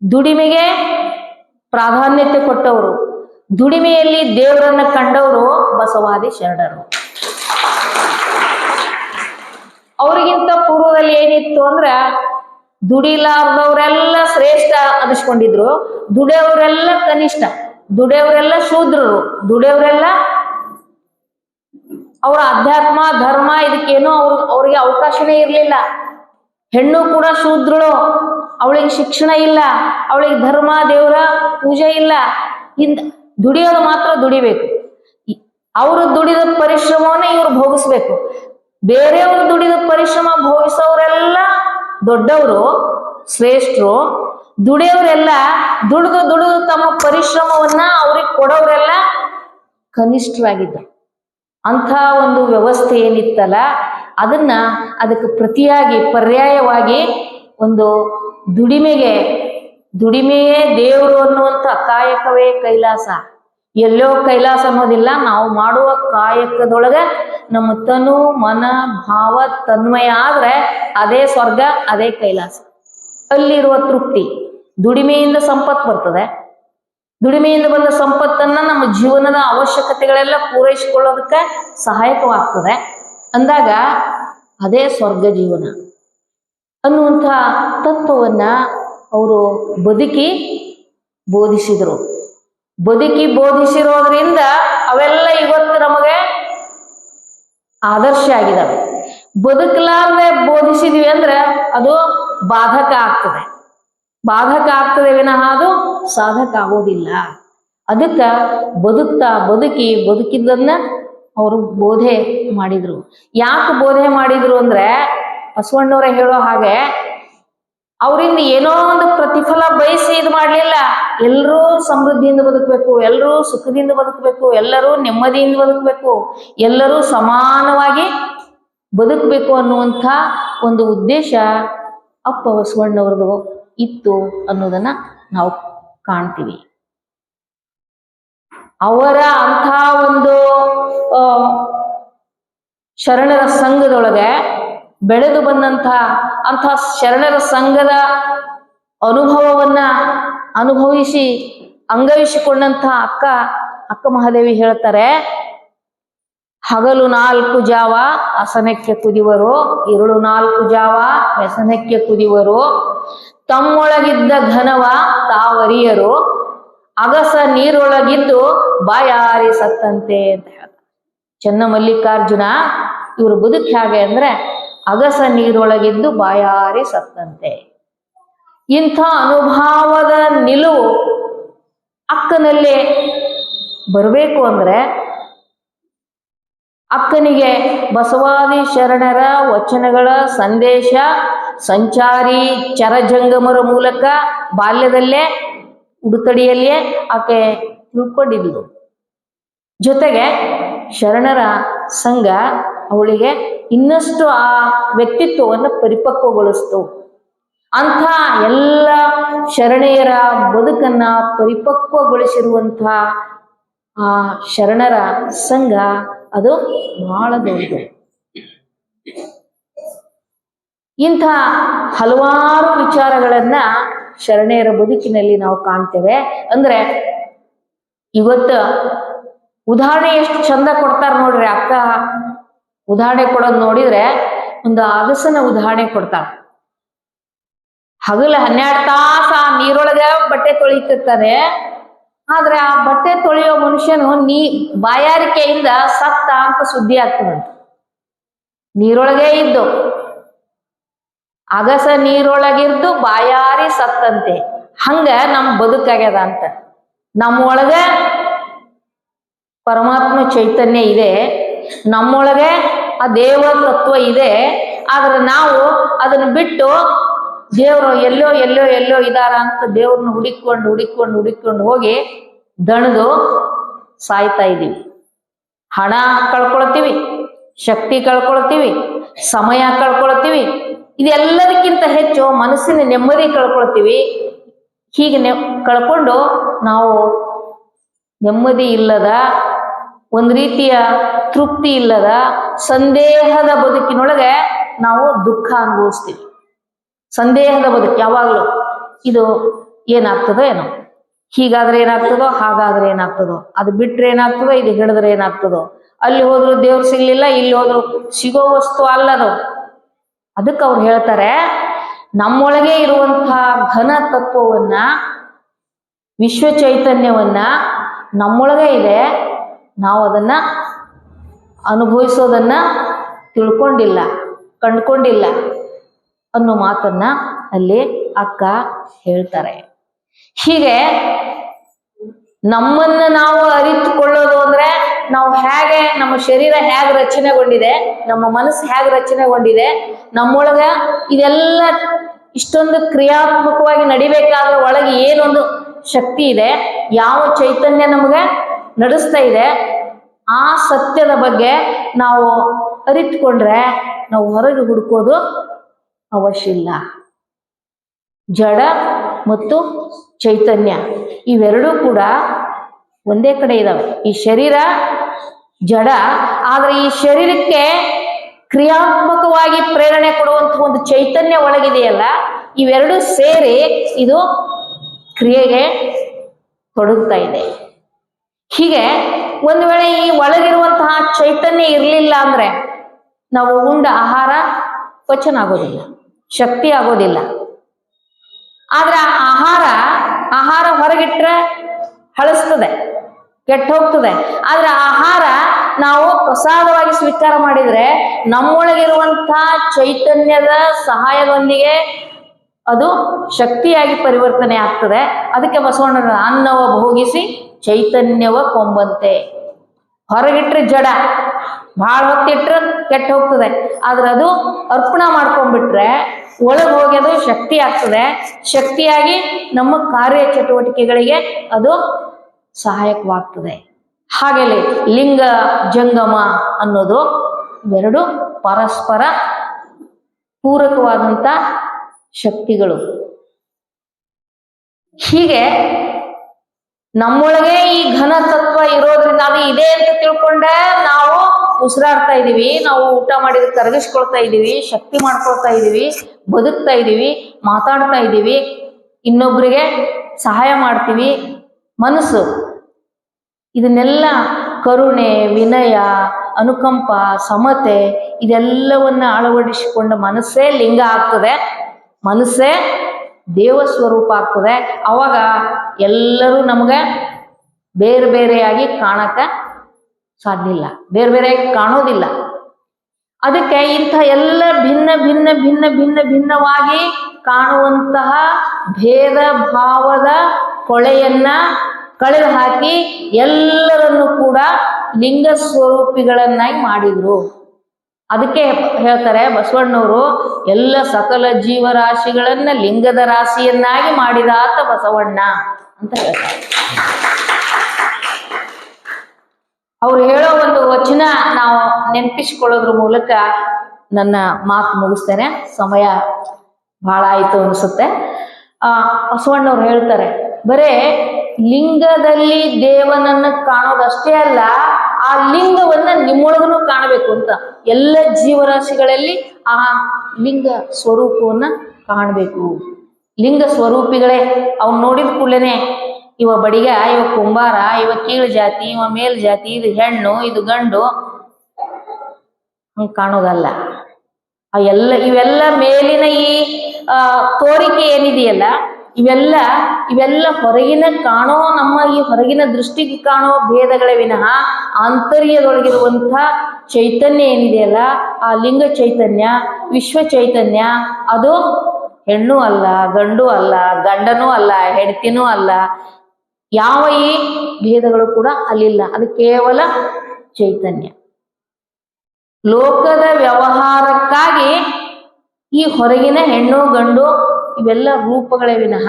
ದುಡಿಮೆಗೆ ಪ್ರಾಧಾನ್ಯತೆ ಕೊಟ್ಟವರು, ದುಡಿಮೆಯಲ್ಲಿ ದೇವರನ್ನ ಕಂಡವರು ಬಸವಾದಿ ಶರಣರು. ಅವ್ರಿಗಿಂತ ಪೂರ್ವದಲ್ಲಿ ಏನಿತ್ತು ಅಂದ್ರ ದುಡಿಲಾರ್ದವ್ರೆಲ್ಲ ಶ್ರೇಷ್ಠ ಅನಿಸ್ಕೊಂಡಿದ್ರು, ದುಡಿಯೋರೆಲ್ಲ ಕನಿಷ್ಠ, ದುಡಿಯೋರೆಲ್ಲ ಶೂದ್ರರು, ದುಡಿಯೋರೆಲ್ಲ ಅವರ ಅಧ್ಯಾತ್ಮ ಧರ್ಮ ಇದಕ್ಕೇನೋ ಅವ್ರಿಗೆ ಅವಕಾಶನೇ ಇರ್ಲಿಲ್ಲ. ಹೆಣ್ಣು ಕೂಡ ಶೂದ್ರಳು, ಅವಳಿಗೆ ಶಿಕ್ಷಣ ಇಲ್ಲ, ಅವಳಿಗೆ ಧರ್ಮ ದೇವರ ಪೂಜೆ ಇಲ್ಲ. ದುಡಿಯೋದು ಮಾತ್ರ ದುಡಿಬೇಕು. ಅವರು ದುಡಿದ ಪರಿಶ್ರಮವನ್ನ ಇವ್ರು ಭೋಗಿಸ್ಬೇಕು. ಬೇರೆಯವರು ದುಡಿದ ಪರಿಶ್ರಮ ಭೋಗಿಸೋರೆಲ್ಲ ದೊಡ್ಡವರು ಶ್ರೇಷ್ಠರು, ದುಡಿಯೋರೆಲ್ಲ ದುಡಿದು ತಮ್ಮ ಪರಿಶ್ರಮವನ್ನ ಅವ್ರಿಗೆ ಕೊಡೋರೆಲ್ಲ ಕನಿಷ್ಠರಾಗಿದ್ದರು. ಅಂಥ ಒಂದು ವ್ಯವಸ್ಥೆ ಏನಿತ್ತಲ್ಲ ಅದಕ್ಕೆ ಪ್ರತಿಯಾಗಿ ಪರ್ಯಾಯವಾಗಿ ಒಂದು ದುಡಿಮೆಯೇ ದೇವರು ಅನ್ನುವಂಥ ಕಾಯಕವೇ ಕೈಲಾಸ. ಎಲ್ಲೋ ಕೈಲಾಸ ಅನ್ನೋದಿಲ್ಲ, ನಾವು ಮಾಡುವ ಕಾಯಕದೊಳಗ ನಮ್ಮ ತನು ಮನ ಭಾವ ತನ್ಮಯ ಆದ್ರೆ ಅದೇ ಸ್ವರ್ಗ, ಅದೇ ಕೈಲಾಸ. ಅಲ್ಲಿರುವ ತೃಪ್ತಿ. ದುಡಿಮೆಯಿಂದ ಸಂಪತ್ತು ಬರ್ತದೆ, ದುಡಿಮೆಯಿಂದ ಬಂದ ಸಂಪತ್ತನ್ನ ನಮ್ಮ ಜೀವನದ ಅವಶ್ಯಕತೆಗಳೆಲ್ಲ ಪೂರೈಸಿಕೊಳ್ಳೋದಕ್ಕೆ ಸಹಾಯಕವಾಗ್ತದೆ ಅಂದಾಗ ಅದೇ ಸ್ವರ್ಗ ಜೀವನ ಅನ್ನುವಂಥ ತತ್ವವನ್ನ ಅವರು ಬದುಕಿ ಬೋಧಿಸಿರೋದ್ರಿಂದ ಅವೆಲ್ಲ ಇವತ್ತು ನಮಗೆ ಆದರ್ಶ ಆಗಿದಾವೆ. ಬದುಕಲಾರ್ದೆ ಬೋಧಿಸಿದ್ವಿ ಅಂದ್ರೆ ಅದು ಬಾಧಕ ಆಗ್ತದೆ ವಿನಃ ಅದು ಸಾಧಕ ಆಗೋದಿಲ್ಲ. ಅದಕ್ಕೆ ಬದುಕಿದ್ದನ್ನ ಅವರು ಬೋಧೆ ಮಾಡಿದ್ರು. ಯಾಕೆ ಬೋಧೆ ಮಾಡಿದ್ರು ಅಂದ್ರೆ ಬಸವಣ್ಣವರೇ ಹೇಳೋ ಹಾಗೆ ಅವರಿಂದ ಏನೋ ಒಂದು ಪ್ರತಿಫಲ ಬಯಸಿ ಇದು ಮಾಡ್ಲಿಲ್ಲ. ಎಲ್ಲರೂ ಸಮೃದ್ಧಿಯಿಂದ ಬದುಕಬೇಕು, ಎಲ್ಲರೂ ಸುಖದಿಂದ ಬದುಕಬೇಕು, ಎಲ್ಲರೂ ನೆಮ್ಮದಿಯಿಂದ ಬದುಕಬೇಕು, ಎಲ್ಲರೂ ಸಮಾನವಾಗಿ ಬದುಕಬೇಕು ಅನ್ನುವಂಥ ಒಂದು ಉದ್ದೇಶ ಅಪ್ಪ ಬಸವಣ್ಣವ್ರದ್ದು ಇತ್ತು ಅನ್ನೋದನ್ನ ನಾವು ಕಾಣ್ತೀವಿ. ಅವರ ಅಂಥ ಒಂದು ಶರಣರ ಸಂಘದೊಳಗೆ ಬೆಳೆದು ಬಂದಂಥ ಅಂಥ ಶರಣರ ಸಂಘದ ಅನುಭವವನ್ನ ಅನುಭವಿಸಿ ಅಂಗವಿಸಿಕೊಂಡಂಥ ಅಕ್ಕ ಮಹಾದೇವಿ ಹೇಳ್ತಾರೆ, ಹಗಲು 4 ಜಾವ ಅಸನಕ್ಕೆ ಕುದಿವರು, ಇರುಳು 4 ಜಾವ ವ್ಯಸನಕ್ಕೆ ಕುದಿವರು, ತಮ್ಮೊಳಗಿದ್ದ ಘನವ ತಾವರಿಯರು, ಅಗಸ ನೀರೊಳಗಿದ್ದು ಬಾಯಾರಿ ಸತ್ತಂತೆ ಅಂತ ಹೇಳ್ತಾರೆ. ಚನ್ನಮಲ್ಲಿಕಾರ್ಜುನ ಇವರು ಬದುಕು ಹೇಗೆ ಅಂದ್ರೆ ಅಗಸ ನೀರೊಳಗಿದ್ದು ಬಾಯಾರಿ ಸತ್ತಂತೆ. ಇಂಥ ಅನುಭವದ ನಿಲುವು ಅಕ್ಕನಲ್ಲಿ ಬರಬೇಕು ಅಂದ್ರೆ ಅಕ್ಕನಿಗೆ ಬಸವಾದಿ ಶರಣರ ವಚನಗಳ ಸಂದೇಶ ಸಂಚಾರಿ ಚರಜಂಗಮರ ಮೂಲಕ ಬಾಲ್ಯದಲ್ಲೇ ಉಡುತಡಿಯಲ್ಲೇ ಆಕೆ ತಿಳ್ಕೊಂಡಿದ್ಲು. ಜೊತೆಗೆ ಶರಣರ ಸಂಘ ಅವಳಿಗೆ ಇನ್ನಷ್ಟು ಆ ವ್ಯಕ್ತಿತ್ವವನ್ನು ಪರಿಪಕ್ವಗೊಳಿಸ್ತು. ಅಂಥ ಎಲ್ಲ ಶರಣೆಯರ ಬದುಕನ್ನ ಪರಿಪಕ್ವಗೊಳಿಸಿರುವಂಥ ಆ ಶರಣರ ಸಂಘ ಅದು ಬಹಳ ದೊಡ್ಡದು. ಇಂಥ ಹಲವಾರು ವಿಚಾರಗಳನ್ನ ಶರಣೆಯರ ಬದುಕಿನಲ್ಲಿ ನಾವು ಕಾಣ್ತೇವೆ. ಅಂದ್ರೆ ಇವತ್ತು ಉದಾಹರಣೆ ಎಷ್ಟು ಚಂದ ಕೊಡ್ತಾರ ನೋಡ್ರಿ. ಅಕ್ಕ ಉದಾಹರಣೆ ಕೊಡೋದು ನೋಡಿದ್ರೆ ಒಂದು ಅಗಸನ ಉದಾಹರಣೆ ಕೊಡ್ತಾರ. ಹಗಲ 12 ತಾಸ ಆ ನೀರೊಳಗ ಬಟ್ಟೆ ತೊಳಿತಿರ್ತಾನೆ. ಆದ್ರೆ ಆ ಬಟ್ಟೆ ತೊಳೆಯೋ ಮನುಷ್ಯನು ಬಾಯಾರಿಕೆಯಿಂದ ಸತ್ತ ಅಂತ ಸುದ್ದಿ ಆಗ್ತದಂತ. ನೀರೊಳಗೆ ಇದ್ದು ಅಗಸ ನೀರೊಳಗಿರ್ದು ಬಾಯಾರಿ ಸತ್ತಂತೆ. ಹಂಗ ನಮ್ ಬದುಕಾಗ್ಯದ ಅಂತ. ನಮ್ಮೊಳಗ ಪರಮಾತ್ಮ ಚೈತನ್ಯ ಇದೆ, ನಮ್ಮೊಳಗೆ ಆ ದೇವ ತತ್ವ ಇದೆ. ಆದ್ರೆ ನಾವು ಅದನ್ನ ಬಿಟ್ಟು ದೇವರು ಎಲ್ಲೋ ಇದಾರ ಅಂತ ದೇವ್ರನ್ನ ಹುಡಿಕೊಂಡು ಹೋಗಿ ದಣದು ಸಾಯ್ತಾ ಇದೀವಿ. ಹಣ ಕಳ್ಕೊಳ್ತೀವಿ, ಶಕ್ತಿ ಕಳ್ಕೊಳ್ತೀವಿ, ಸಮಯ ಕಳ್ಕೊಳ್ತೀವಿ. ಇದೆಲ್ಲದಕ್ಕಿಂತ ಹೆಚ್ಚು ಮನಸ್ಸಿನ ನೆಮ್ಮದಿ ಕಳ್ಕೊಳ್ತೀವಿ. ಹೀಗೆ ಕಳ್ಕೊಂಡು ನಾವು ನೆಮ್ಮದಿ ಇಲ್ಲದ, ಒಂದು ರೀತಿಯ ತೃಪ್ತಿ ಇಲ್ಲದ ಸಂದೇಹದ ಬದುಕಿನೊಳಗೆ ನಾವು ದುಃಖ ಅನುಭವಿಸ್ತೀವಿ. ಸಂದೇಹದ ಬದುಕು ಯಾವಾಗಲೂ ಇದು ಏನಾಗ್ತದೋ ಏನೋ, ಹೀಗಾದ್ರೆ ಏನಾಗ್ತದೋ, ಹಾಗಾದ್ರೆ ಏನಾಗ್ತದೋ, ಅದು ಬಿಟ್ರೆ ಏನಾಗ್ತದೋ, ಇದು ಹಿಡಿದ್ರೆ ಏನಾಗ್ತದೋ, ಅಲ್ಲಿ ಹೋದ್ರು ದೇವ್ರು ಸಿಗ್ಲಿಲ್ಲ, ಇಲ್ಲಿ ಹೋದ್ರು ಸಿಗೋ ವಸ್ತು ಅಲ್ಲದು. ಅದಕ್ಕೆ ಅವ್ರು ಹೇಳ್ತಾರೆ, ನಮ್ಮೊಳಗೆ ಇರುವಂತಹ ಘನ ತತ್ವವನ್ನ, ವಿಶ್ವ ಚೈತನ್ಯವನ್ನ ನಮ್ಮೊಳಗೆ ಇದೆ, ನಾವು ಅದನ್ನ ಅನುಭವಿಸೋದನ್ನ ತಿಳ್ಕೊಂಡಿಲ್ಲ, ಕಂಡ್ಕೊಂಡಿಲ್ಲ ಅನ್ನೋ ಮಾತನ್ನ ಅಲ್ಲಿ ಅಕ್ಕ ಹೇಳ್ತಾರೆ. ಹೀಗೆ ನಮ್ಮನ್ನ ನಾವು ಅರಿತುಕೊಳ್ಳೋದು ಅಂದ್ರೆ, ನಾವು ಹೇಗೆ ನಮ್ಮ ಶರೀರ ಹೇಗೆ ರಚನೆಗೊಂಡಿದೆ, ನಮ್ಮ ಮನಸ್ಸು ಹೇಗೆ ರಚನೆಗೊಂಡಿದೆ, ನಮ್ಮೊಳಗ ಇದೆಲ್ಲ ಇಷ್ಟೊಂದು ಕ್ರಿಯಾತ್ಮಕವಾಗಿ ನಡಿಬೇಕಾದ್ರೆ ಒಳಗೆ ಏನೊಂದು ಶಕ್ತಿ ಇದೆ, ಯಾವ ಚೈತನ್ಯ ನಮಗೆ ನಡೆಸ್ತಾ ಇದೆ, ಆ ಸತ್ಯದ ಬಗ್ಗೆ ನಾವು ಅರಿತುಕೊಂಡ್ರೆ ನಾವು ಹೊರಗೆ ಹುಡುಕೋದು ಅವಶ್ಯ ಇಲ್ಲ. ಜಡ ಮತ್ತು ಚೈತನ್ಯ ಇವೆರಡೂ ಕೂಡ ಒಂದೇ ಕಡೆ ಇದಾವೆ. ಈ ಶರೀರ ಜಡ, ಆದ್ರೆ ಈ ಶರೀರಕ್ಕೆ ಕ್ರಿಯಾತ್ಮಕವಾಗಿ ಪ್ರೇರಣೆ ಕೊಡುವಂತಹ ಒಂದು ಚೈತನ್ಯ ಒಳಗಿದೆಯಲ್ಲ, ಇವೆರಡು ಸೇರಿ ಇದು ಕ್ರಿಯೆಗೆ ತೊಡಗ್ತಾ ಇದೆ. ಹೀಗೆ ಒಂದು ವೇಳೆ ಈ ಒಳಗಿರುವಂತಹ ಚೈತನ್ಯ ಇರಲಿಲ್ಲ ಅಂದ್ರೆ ನಾವು ಉಂಡ ಆಹಾರ ಪಚನ ಆಗೋದಿಲ್ಲ, ಶಕ್ತಿ ಆಗೋದಿಲ್ಲ. ಆದ್ರೆ ಆಹಾರ ಹೊರಗಿಟ್ರೆ ಹಳಸ್ತದೆ, ಕೆಟ್ಟ ಹೋಗ್ತದೆ. ಆದ್ರೆ ಆಹಾರ ನಾವು ಪ್ರಸಾದವಾಗಿ ಸ್ವೀಕಾರ ಮಾಡಿದ್ರೆ ನಮ್ಮೊಳಗಿರುವಂತಹ ಚೈತನ್ಯದ ಸಹಾಯದೊಂದಿಗೆ ಅದು ಶಕ್ತಿಯಾಗಿ ಪರಿವರ್ತನೆ ಆಗ್ತದೆ. ಅದಕ್ಕೆ ಬಸವಣ್ಣನ ಅನ್ನವ ಭೋಗಿಸಿ ಚೈತನ್ಯವ ಕೊಂಬಂತೆ. ಹೊರಗಿಟ್ರೆ ಜಡ, ಭಾಳ ಹೊತ್ತಿಟ್ರೆ ಕೆಟ್ಟ ಹೋಗ್ತದೆ. ಆದ್ರೆ ಅದು ಅರ್ಪಣೆ ಮಾಡ್ಕೊಂಡ್ಬಿಟ್ರೆ ಒಳಗೆ ಹೋಗಿ ಅದು ಶಕ್ತಿ ಆಗ್ತದೆ. ಶಕ್ತಿಯಾಗಿ ನಮ್ಮ ಕಾರ್ಯ ಚಟುವಟಿಕೆಗಳಿಗೆ ಅದು ಸಹಾಯಕವಾಗ್ತದೆ. ಹಾಗೆ ಲಿಂಗ ಜಂಗಮ ಅನ್ನೋದು ಇವೆರಡು ಪರಸ್ಪರ ಪೂರಕವಾದಂತ ಶಕ್ತಿಗಳು. ಹೀಗೆ ನಮ್ಮೊಳಗೆ ಈ ಘನ ತತ್ವ ಇರೋದ್ರಿಂದ, ಅದು ಇದೆ ಅಂತ ತಿಳ್ಕೊಂಡೆ ನಾವು ಉಸಿರಾಡ್ತಾ ಇದೀವಿ, ನಾವು ಊಟ ಮಾಡಿದ್ರೆ ಕರಗಿಸ್ಕೊಳ್ತಾ ಇದೀವಿ, ಶಕ್ತಿ ಮಾಡ್ಕೊಳ್ತಾ ಇದೀವಿ, ಬದುಕ್ತಾ ಇದೀವಿ, ಮಾತಾಡ್ತಾ ಇದೀವಿ, ಇನ್ನೊಬ್ರಿಗೆ ಸಹಾಯ ಮಾಡ್ತೀವಿ. ಮನಸ್ಸು ಇದನ್ನೆಲ್ಲ ಕರುಣೆ, ವಿನಯ, ಅನುಕಂಪ, ಸಮತೆ ಇದೆಲ್ಲವನ್ನ ಅಳವಡಿಸಿಕೊಂಡ ಮನಸ್ಸೇ ಲಿಂಗ ಆಗ್ತದೆ, ಮನಸ್ಸೇ ದೇವ ಸ್ವರೂಪ ಆಗ್ತದೆ. ಅವಾಗ ಎಲ್ಲರೂ ನಮ್ಗೆ ಬೇರೆ ಬೇರೆಯಾಗಿ ಕಾಣಕ ಸಾಧ್ಯ ಇಲ್ಲ, ಬೇರೆ ಬೇರೆಯಾಗಿ ಕಾಣೋದಿಲ್ಲ. ಅದಕ್ಕೆ ಇಂಥ ಎಲ್ಲ ಭಿನ್ನ ಭಿನ್ನ ಭಿನ್ನ ಭಿನ್ನ ಭಿನ್ನವಾಗಿ ಕಾಣುವಂತಹ ಭೇದ ಭಾವದ ಕೊಳೆಯನ್ನ ಕಳೆದು ಹಾಕಿ ಎಲ್ಲರನ್ನು ಕೂಡ ಲಿಂಗ ಸ್ವರೂಪಿಗಳನ್ನಾಗಿ ಮಾಡಿದ್ರು. ಅದಕ್ಕೆ ಹೇಳ್ತಾರೆ ಬಸವಣ್ಣವರು, ಎಲ್ಲ ಸಕಲ ಜೀವರಾಶಿಗಳನ್ನ ಲಿಂಗದ ರಾಶಿಯನ್ನಾಗಿ ಮಾಡಿದಾತ ಬಸವಣ್ಣ ಅಂತ ಹೇಳ್ತಾರೆ. ಅವ್ರು ಹೇಳೋ ಒಂದು ವಚನ ನಾವು ನೆನಪಿಸ್ಕೊಳ್ಳೋದ್ರ ಮೂಲಕ ನನ್ನ ಮಾತು ಮುಗಿಸ್ತೇನೆ. ಸಮಯ ಬಹಳ ಆಯ್ತು ಅನ್ಸುತ್ತೆ. ಬಸವಣ್ಣವ್ರು ಹೇಳ್ತಾರೆ, ಬರೇ ಲಿಂಗದಲ್ಲಿ ದೇವನನ್ನ ಕಾಣೋದಷ್ಟೇ ಅಲ್ಲ, ಆ ಲಿಂಗವನ್ನ ನಿಮ್ಮೊಳಗನು ಕಾಣಬೇಕು ಅಂತ. ಎಲ್ಲ ಜೀವರಾಶಿಗಳಲ್ಲಿ ಆ ಲಿಂಗ ಸ್ವರೂಪವನ್ನ ಕಾಣಬೇಕು. ಲಿಂಗ ಸ್ವರೂಪಿಗಳೇ ಅವ್ನು ನೋಡಿದ ಕೂಡಲೇ ಇವ ಬಡಿಗ, ಇವ ಕುಂಬಾರ, ಇವ ಕೀಳು ಜಾತಿ, ಇವ ಮೇಲ್ ಜಾತಿ, ಇದು ಹೆಣ್ಣು, ಇದು ಗಂಡು ಹಂಗೆ ಕಾಣೋದಲ್ಲ. ಇವೆಲ್ಲ ಮೇಲಿನ ಈ ತೋರಿಕೆ ಏನಿದೆಯಲ್ಲ, ಇವೆಲ್ಲ ಹೊರಗಿನ ಕಾಣೋ, ನಮ್ಮ ಈ ಹೊರಗಿನ ದೃಷ್ಟಿಗೆ ಕಾಣೋ ಭೇದಗಳೇ ವಿನಃ ಆಂತರ್ಯದೊಳಗಿರುವಂಥ ಚೈತನ್ಯ ಏನಿದೆಯಲ್ಲ, ಆ ಲಿಂಗ ಚೈತನ್ಯ, ವಿಶ್ವ ಚೈತನ್ಯ, ಅದು ಹೆಣ್ಣು ಅಲ್ಲ, ಗಂಡು ಅಲ್ಲ, ಗಂಡನೂ ಅಲ್ಲ, ಹೆಂಡತಿನೂ ಅಲ್ಲ. ಯಾವ ಈ ಭೇದಗಳು ಕೂಡ ಅಲ್ಲಿಲ್ಲ. ಅದು ಕೇವಲ ಚೈತನ್ಯ. ಲೋಕದ ವ್ಯವಹಾರಕ್ಕಾಗಿ ಈ ಹೊರಗಿನ ಹೆಣ್ಣು ಗಂಡು ಇವೆಲ್ಲ ರೂಪಗಳೇ ವಿನಃ,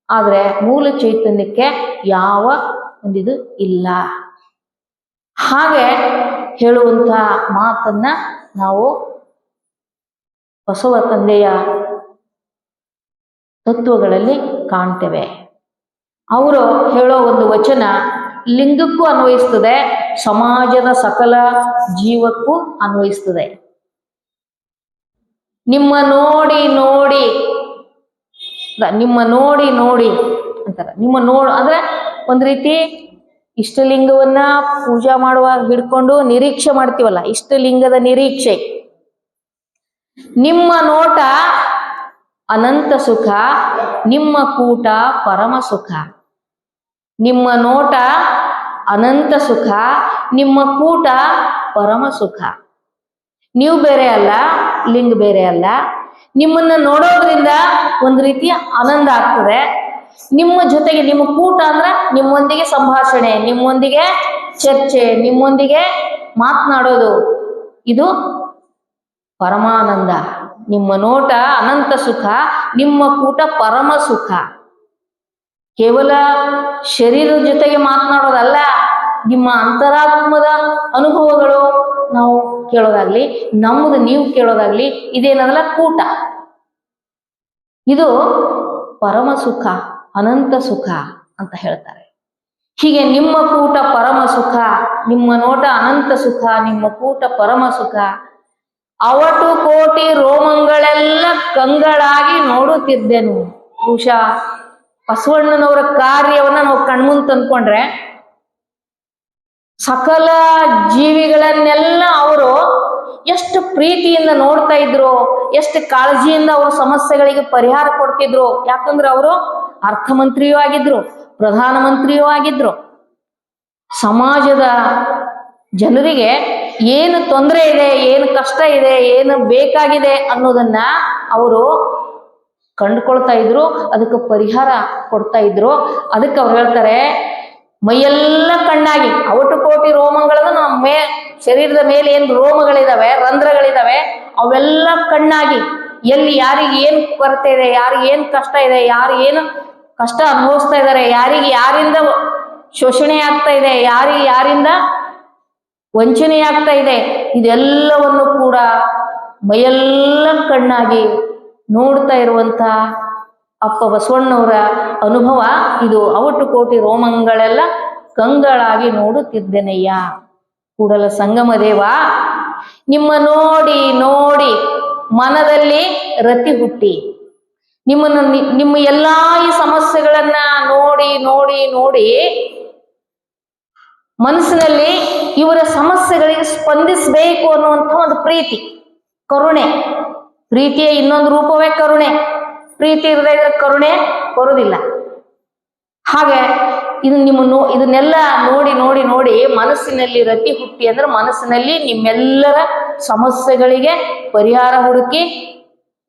ಆದ್ರೆ ಮೂಲ ಚೈತನ್ಯಕ್ಕೆ ಯಾವ ಒಂದಿದು ಇಲ್ಲ. ಹಾಗೆ ಹೇಳುವಂತ ಮಾತನ್ನ ನಾವು ಬಸವ ತಂದೆಯ ತತ್ವಗಳಲ್ಲಿ ಕಾಣ್ತೇವೆ. ಅವರು ಹೇಳೋ ಒಂದು ವಚನ ಲಿಂಗಕ್ಕೂ ಅನ್ವಯಿಸ್ತದೆ, ಸಮಾಜದ ಸಕಲ ಜೀವಕ್ಕೂ ಅನ್ವಯಿಸ್ತದೆ. ನಿಮ್ಮ ನೋಡಿ ನೋಡಿ ಅಂತಾರ. ನಿಮ್ಮ ಅಂದ್ರೆ ಒಂದ್ ರೀತಿ ಇಷ್ಟಲಿಂಗವನ್ನ ಪೂಜಾ ಮಾಡುವಾಗ ಹಿಡ್ಕೊಂಡು ನಿರೀಕ್ಷೆ ಮಾಡ್ತೀವಲ್ಲ, ಇಷ್ಟಲಿಂಗದ ನಿರೀಕ್ಷೆ. ನಿಮ್ಮ ನೋಟ ಅನಂತ ಸುಖ, ನಿಮ್ಮ ಕೂಟ ಪರಮ ಸುಖ. ನಿಮ್ಮ ನೋಟ ಅನಂತ ಸುಖ, ನಿಮ್ಮ ಕೂಟ ಪರಮ ಸುಖ. ನೀವು ಬೇರೆ ಅಲ್ಲ, ಲಿಂಗ ಬೇರೆ ಅಲ್ಲ. ನಿಮ್ಮನ್ನ ನೋಡೋದ್ರಿಂದ ಒಂದು ರೀತಿಯ ಆನಂದ ಆಗ್ತದೆ. ನಿಮ್ಮ ಜೊತೆಗೆ ನಿಮ್ಮ ಕೂಟ ಅಂದ್ರೆ ನಿಮ್ಮೊಂದಿಗೆ ಸಂಭಾಷಣೆ, ನಿಮ್ಮೊಂದಿಗೆ ಚರ್ಚೆ, ನಿಮ್ಮೊಂದಿಗೆ ಮಾತನಾಡೋದು, ಇದು ಪರಮಾನಂದ. ನಿಮ್ಮ ನೋಟ ಅನಂತ ಸುಖ, ನಿಮ್ಮ ಕೂಟ ಪರಮ ಸುಖ. ಕೇವಲ ಶರೀರದ ಜೊತೆಗೆ ಮಾತನಾಡೋದಲ್ಲ, ನಿಮ್ಮ ಅಂತರಾತ್ಮದ ಅನುಭವಗಳು ನಾವು ಕೇಳೋದಾಗ್ಲಿ, ನಮ್ಮದು ನೀವು ಕೇಳೋದಾಗ್ಲಿ, ಇದೇನದಲ್ಲ ಕೂಟ. ಇದು ಪರಮ ಸುಖ, ಅನಂತ ಸುಖ ಅಂತ ಹೇಳ್ತಾರೆ. ಹೀಗೆ ನಿಮ್ಮ ಕೂಟ ಪರಮ ಸುಖ, ನಿಮ್ಮ ನೋಟ ಅನಂತ ಸುಖ, ನಿಮ್ಮ ಕೂಟ ಪರಮ ಸುಖ. ಅವಟು ಕೋಟಿ ರೋಮಂಗಳೆಲ್ಲ ಕಂಗಳಾಗಿ ನೋಡುತ್ತಿದ್ದೆನು. ಬಹುಶಃ ಬಸವಣ್ಣನವರ ಕಾರ್ಯವನ್ನ ನಾವು ಕಣ್ಮುಂದ್ ತಂದ್ಕೊಂಡ್ರೆ ಸಕಲ ಜೀವಿಗಳನ್ನೆಲ್ಲ ಅವರು ಎಷ್ಟು ಪ್ರೀತಿಯಿಂದ ನೋಡ್ತಾ ಇದ್ರು, ಎಷ್ಟು ಕಾಳಜಿಯಿಂದ ಅವ್ರ ಸಮಸ್ಯೆಗಳಿಗೆ ಪರಿಹಾರ ಕೊಡ್ತಿದ್ರು. ಯಾಕಂದ್ರೆ ಅವರು ಅರ್ಥಮಂತ್ರಿಯೂ ಆಗಿದ್ರು, ಪ್ರಧಾನಮಂತ್ರಿಯೂ ಆಗಿದ್ರು. ಸಮಾಜದ ಜನರಿಗೆ ಏನು ತೊಂದರೆ ಇದೆ, ಏನು ಕಷ್ಟ ಇದೆ, ಏನು ಬೇಕಾಗಿದೆ ಅನ್ನೋದನ್ನ ಅವರು ಕಂಡುಕೊಳ್ತಾ ಇದ್ರು, ಅದಕ್ಕೆ ಪರಿಹಾರ ಕೊಡ್ತಾ ಇದ್ರು. ಅದಕ್ಕೆ ಅವ್ರು ಹೇಳ್ತಾರೆ, ಮೈಯೆಲ್ಲ ಕಣ್ಣಾಗಿ ಅವಟು ಕೋಟಿ ರೋಮಗಳು, ನಮ್ಮ ಶರೀರದ ಮೇಲೆ ಏನು ರೋಮಗಳಿದಾವೆ, ರಂಧ್ರಗಳಿದಾವೆ, ಅವೆಲ್ಲ ಕಣ್ಣಾಗಿ ಎಲ್ಲಿ ಯಾರಿಗೆ ಏನು ಕೊರತೆ ಇದೆ, ಯಾರಿಗೆ ಏನು ಕಷ್ಟ ಇದೆ, ಯಾರು ಏನು ಕಷ್ಟ ಅನುಭವಿಸ್ತಾ ಇದ್ದಾರೆ, ಯಾರಿಗೆ ಯಾರಿಂದ ಶೋಷಣೆ ಆಗ್ತಾ ಇದೆ, ಯಾರಿಗೆ ಯಾರಿಂದ ವಂಚನೆ ಆಗ್ತಾ ಇದೆ, ಇದೆಲ್ಲವನ್ನು ಕೂಡ ಮೈಯೆಲ್ಲ ಕಣ್ಣಾಗಿ ನೋಡ್ತಾ ಇರುವಂತ ಅಪ್ಪ ಬಸವಣ್ಣವರ ಅನುಭವ ಇದು. ಅವಟು ಕೋಟಿ ರೋಮಂಗಳೆಲ್ಲ ಕಂಗಳಾಗಿ ನೋಡುತ್ತಿದ್ದೆನಯ್ಯ. ಕೂಡಲ ಸಂಗಮ ದೇವ, ನಿಮ್ಮ ನೋಡಿ ನೋಡಿ ಮನದಲ್ಲಿ ರತಿ ಹುಟ್ಟಿ, ನಿಮ್ಮ ಎಲ್ಲಾ ಈ ಸಮಸ್ಯೆಗಳನ್ನ ನೋಡಿ ನೋಡಿ ನೋಡಿ ಮನಸ್ಸಿನಲ್ಲಿ ಇವರ ಸಮಸ್ಯೆಗಳಿಗೆ ಸ್ಪಂದಿಸಬೇಕು ಅನ್ನುವಂಥ ಒಂದು ಪ್ರೀತಿ, ಕರುಣೆ. ಪ್ರೀತಿಯ ಇನ್ನೊಂದು ರೂಪವೇ ಕರುಣೆ. ಪ್ರೀತಿ ಇರದೇ ಇದ್ರೆ ಕರುಣೆ ಬರುವುದಿಲ್ಲ. ಹಾಗೆ ಇದನ್ನೆಲ್ಲ ನೋಡಿ ನೋಡಿ ನೋಡಿ ಮನಸ್ಸಿನಲ್ಲಿ ರತಿ ಹುಟ್ಟಿ ಅಂದ್ರೆ ಮನಸ್ಸಿನಲ್ಲಿ ನಿಮ್ಮೆಲ್ಲರ ಸಮಸ್ಯೆಗಳಿಗೆ ಪರಿಹಾರ ಹುಡುಕಿ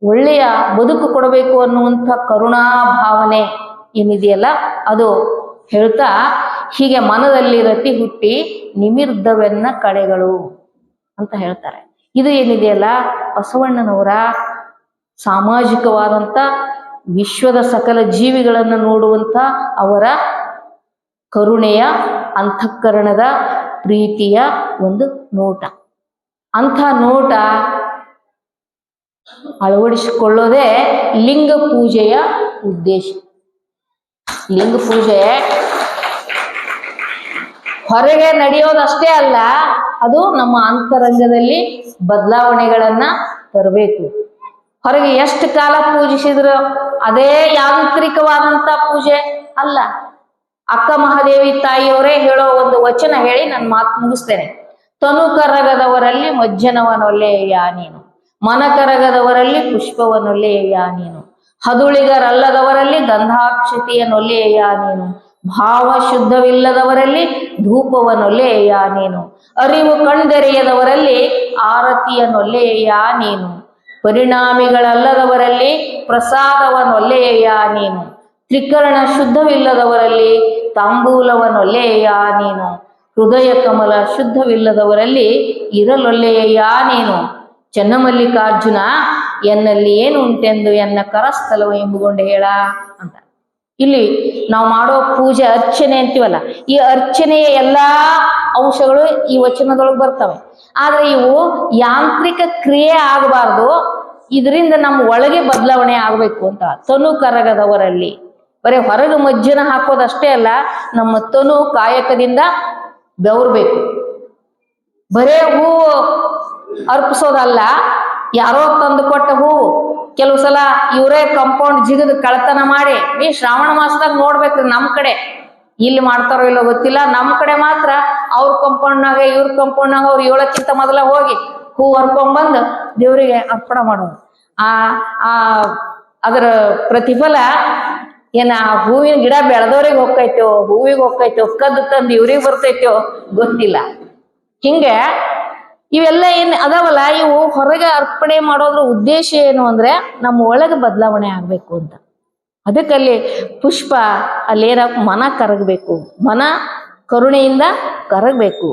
ಒಳ್ಳೆಯ ಬದುಕು ಕೊಡಬೇಕು ಅನ್ನುವಂಥ ಕರುಣಾ ಭಾವನೆ ಏನಿದೆಯಲ್ಲ ಅದು ಹೇಳ್ತಾ, ಹೀಗೆ ಮನದಲ್ಲಿ ರತಿ ಹುಟ್ಟಿ ನಿಮಿರ್ಧವೆನ್ನ ಕಳೆಗಳು ಅಂತ ಹೇಳ್ತಾರೆ. ಇದು ಏನಿದೆಯಲ್ಲ ಬಸವಣ್ಣನವರ ಸಾಮಾಜಿಕವಾದಂಥ ವಿಶ್ವದ ಸಕಲ ಜೀವಿಗಳನ್ನು ನೋಡುವಂಥ ಅವರ ಕರುಣೆಯ ಅಂತಃಕರಣದ ಪ್ರೀತಿಯ ಒಂದು ನೋಟ. ಅಂಥ ನೋಟ ಅಳವಡಿಸಿಕೊಳ್ಳೋದೇ ಲಿಂಗ ಪೂಜೆಯ ಉದ್ದೇಶ. ಲಿಂಗ ಪೂಜೆ ಹೊರಗೆ ನಡೆಯೋದಷ್ಟೇ ಅಲ್ಲ, ಅದು ನಮ್ಮ ಅಂತರಂಗದಲ್ಲಿ ಬದಲಾವಣೆಗಳನ್ನ ತರಬೇಕು. ಹೊರಗೆ ಎಷ್ಟು ಕಾಲ ಪೂಜಿಸಿದ್ರು ಅದೇ ಯಾಂತ್ರಿಕವಾದಂತ ಪೂಜೆ ಅಲ್ಲ. ಅಕ್ಕ ಮಹಾದೇವಿ ತಾಯಿಯವರೇ ಹೇಳೋ ಒಂದು ವಚನ ಹೇಳಿ ನನ್ನ ಮಾತು ಮುಗಿಸ್ತೇನೆ. ತನು ಕರಗದವರಲ್ಲಿ ಮಜ್ಜನವನೊಲ್ಲೆಯ ನೀನು, ಮನ ಕರಗದವರಲ್ಲಿ ಪುಷ್ಪವನೊಲ್ಲೆಯ ನೀನು, ಹದುಳಿಗರಲ್ಲದವರಲ್ಲಿ ಗಂಧಾಕ್ಷತೆಯನೊಲ್ಲೆಯ ನೀನು, ಭಾವ ಶುದ್ಧವಿಲ್ಲದವರಲ್ಲಿ ಧೂಪವನೊಲ್ಲೆಯ ನೀನು, ಅರಿವು ಕಣ್ದೆರೆಯದವರಲ್ಲಿ ಆರತಿಯನೊಲ್ಲೆಯ ನೀನು, ಪರಿಣಾಮಿಗಳಲ್ಲದವರಲ್ಲಿ ಪ್ರಸಾದವನೊಲ್ಲೆಯ ನೀನು, ತ್ರಿಕರಣ ಶುದ್ಧವಿಲ್ಲದವರಲ್ಲಿ ತಾಂಬೂಲವನೊಲ್ಲೆಯ ನೀನು, ಹೃದಯ ಕಮಲ ಶುದ್ಧವಿಲ್ಲದವರಲ್ಲಿ ಇರಲೊಲ್ಲೆಯ ನೀನು, ಚನ್ನಮಲ್ಲಿಕಾರ್ಜುನ ಎನ್ನಲ್ಲಿ ಏನು ಉಂಟೆಂದು ಎನ್ನ ಕರಸ್ಥಲವ ಎಂಬುಗೊಂಡು ಹೇಳ ಅಂತ. ಇಲ್ಲಿ ನಾವು ಮಾಡೋ ಪೂಜೆ ಅರ್ಚನೆ ಅಂತೀವಲ್ಲ, ಈ ಅರ್ಚನೆಯ ಎಲ್ಲಾ ಅಂಶಗಳು ಈ ವಚನದೊಳಗೆ ಬರ್ತವೆ. ಆದ್ರೆ ಇವು ಯಾಂತ್ರಿಕ ಕ್ರಿಯೆ ಆಗಬಾರ್ದು, ಇದರಿಂದ ನಮ್ಮ ಒಳಗೆ ಬದಲಾವಣೆ ಆಗ್ಬೇಕು ಅಂತ. ತನು ಕರಗದವರಲ್ಲಿ ಬರೀ ಹೊರಗೆ ಮಜ್ಜನ ಹಾಕೋದಷ್ಟೇ ಅಲ್ಲ, ನಮ್ಮ ತನು ಕಾಯಕದಿಂದ ಬೆವರ್ಬೇಕು. ಬರೇ ಹೂವು ಅರ್ಪಿಸೋದಲ್ಲ, ಯಾರೋ ತಂದು ಕೊಟ್ಟ ಹೂವು ಕೆಲವು ಸಲ ಇವರೇ ಕಾಂಪೌಂಡ್ ಜಿಗದ್ ಕಳತನ ಮಾಡಿ, ಈ ಶ್ರಾವಣ ಮಾಸದಾಗ ನೋಡ್ಬೇಕ್ರಿ ನಮ್ ಕಡೆ, ಇಲ್ಲಿ ಮಾಡ್ತಾರೋ ಇಲ್ಲೋ ಗೊತ್ತಿಲ್ಲ, ನಮ್ ಕಡೆ ಮಾತ್ರ ಅವ್ರ ಕಾಂಪೌಂಡ್ನಾಗ ಇವ್ರ ಕಾಂಪೌಂಡ್ನಾಗ ಅವ್ರು 7ಕ್ಕಿಂತ ಮೊದಲ ಹೋಗಿ ಹೂ ಹರ್ಕೊಂಡ್ಬಂದು ದೇವರಿಗೆ ಅರ್ಪಣೆ ಮಾಡೋದು. ಆ ಆ ಅದರ ಪ್ರತಿಫಲ ಏನ ಆ ಹೂವಿನ ಗಿಡ ಬೆಳೆದವ್ರಿಗೆ ಹೋಗ್ತೈತೋ, ಹೂವಿಗೆ ಹೋಗ್ತೈತೋ, ಕದ್ದು ತಂದು ಇವ್ರಿಗೆ ಬರ್ತೈತೋ ಗೊತ್ತಿಲ್ಲ. ಹಿಂಗೆ ಇವೆಲ್ಲ ಏನ್ ಅದಾವಲ್ಲ, ಇವು ಹೊರಗೆ ಅರ್ಪಣೆ ಮಾಡೋದ್ರ ಉದ್ದೇಶ ಏನು ಅಂದ್ರೆ ನಮ್ಮ ಒಳಗೆ ಬದಲಾವಣೆ ಆಗ್ಬೇಕು ಅಂತ. ಅದಕ್ಕಲ್ಲಿ ಪುಷ್ಪ ಅಲ್ಲೇನ ಮನ ಕರಗಬೇಕು, ಮನ ಕರುಣೆಯಿಂದ ಕರಗಬೇಕು.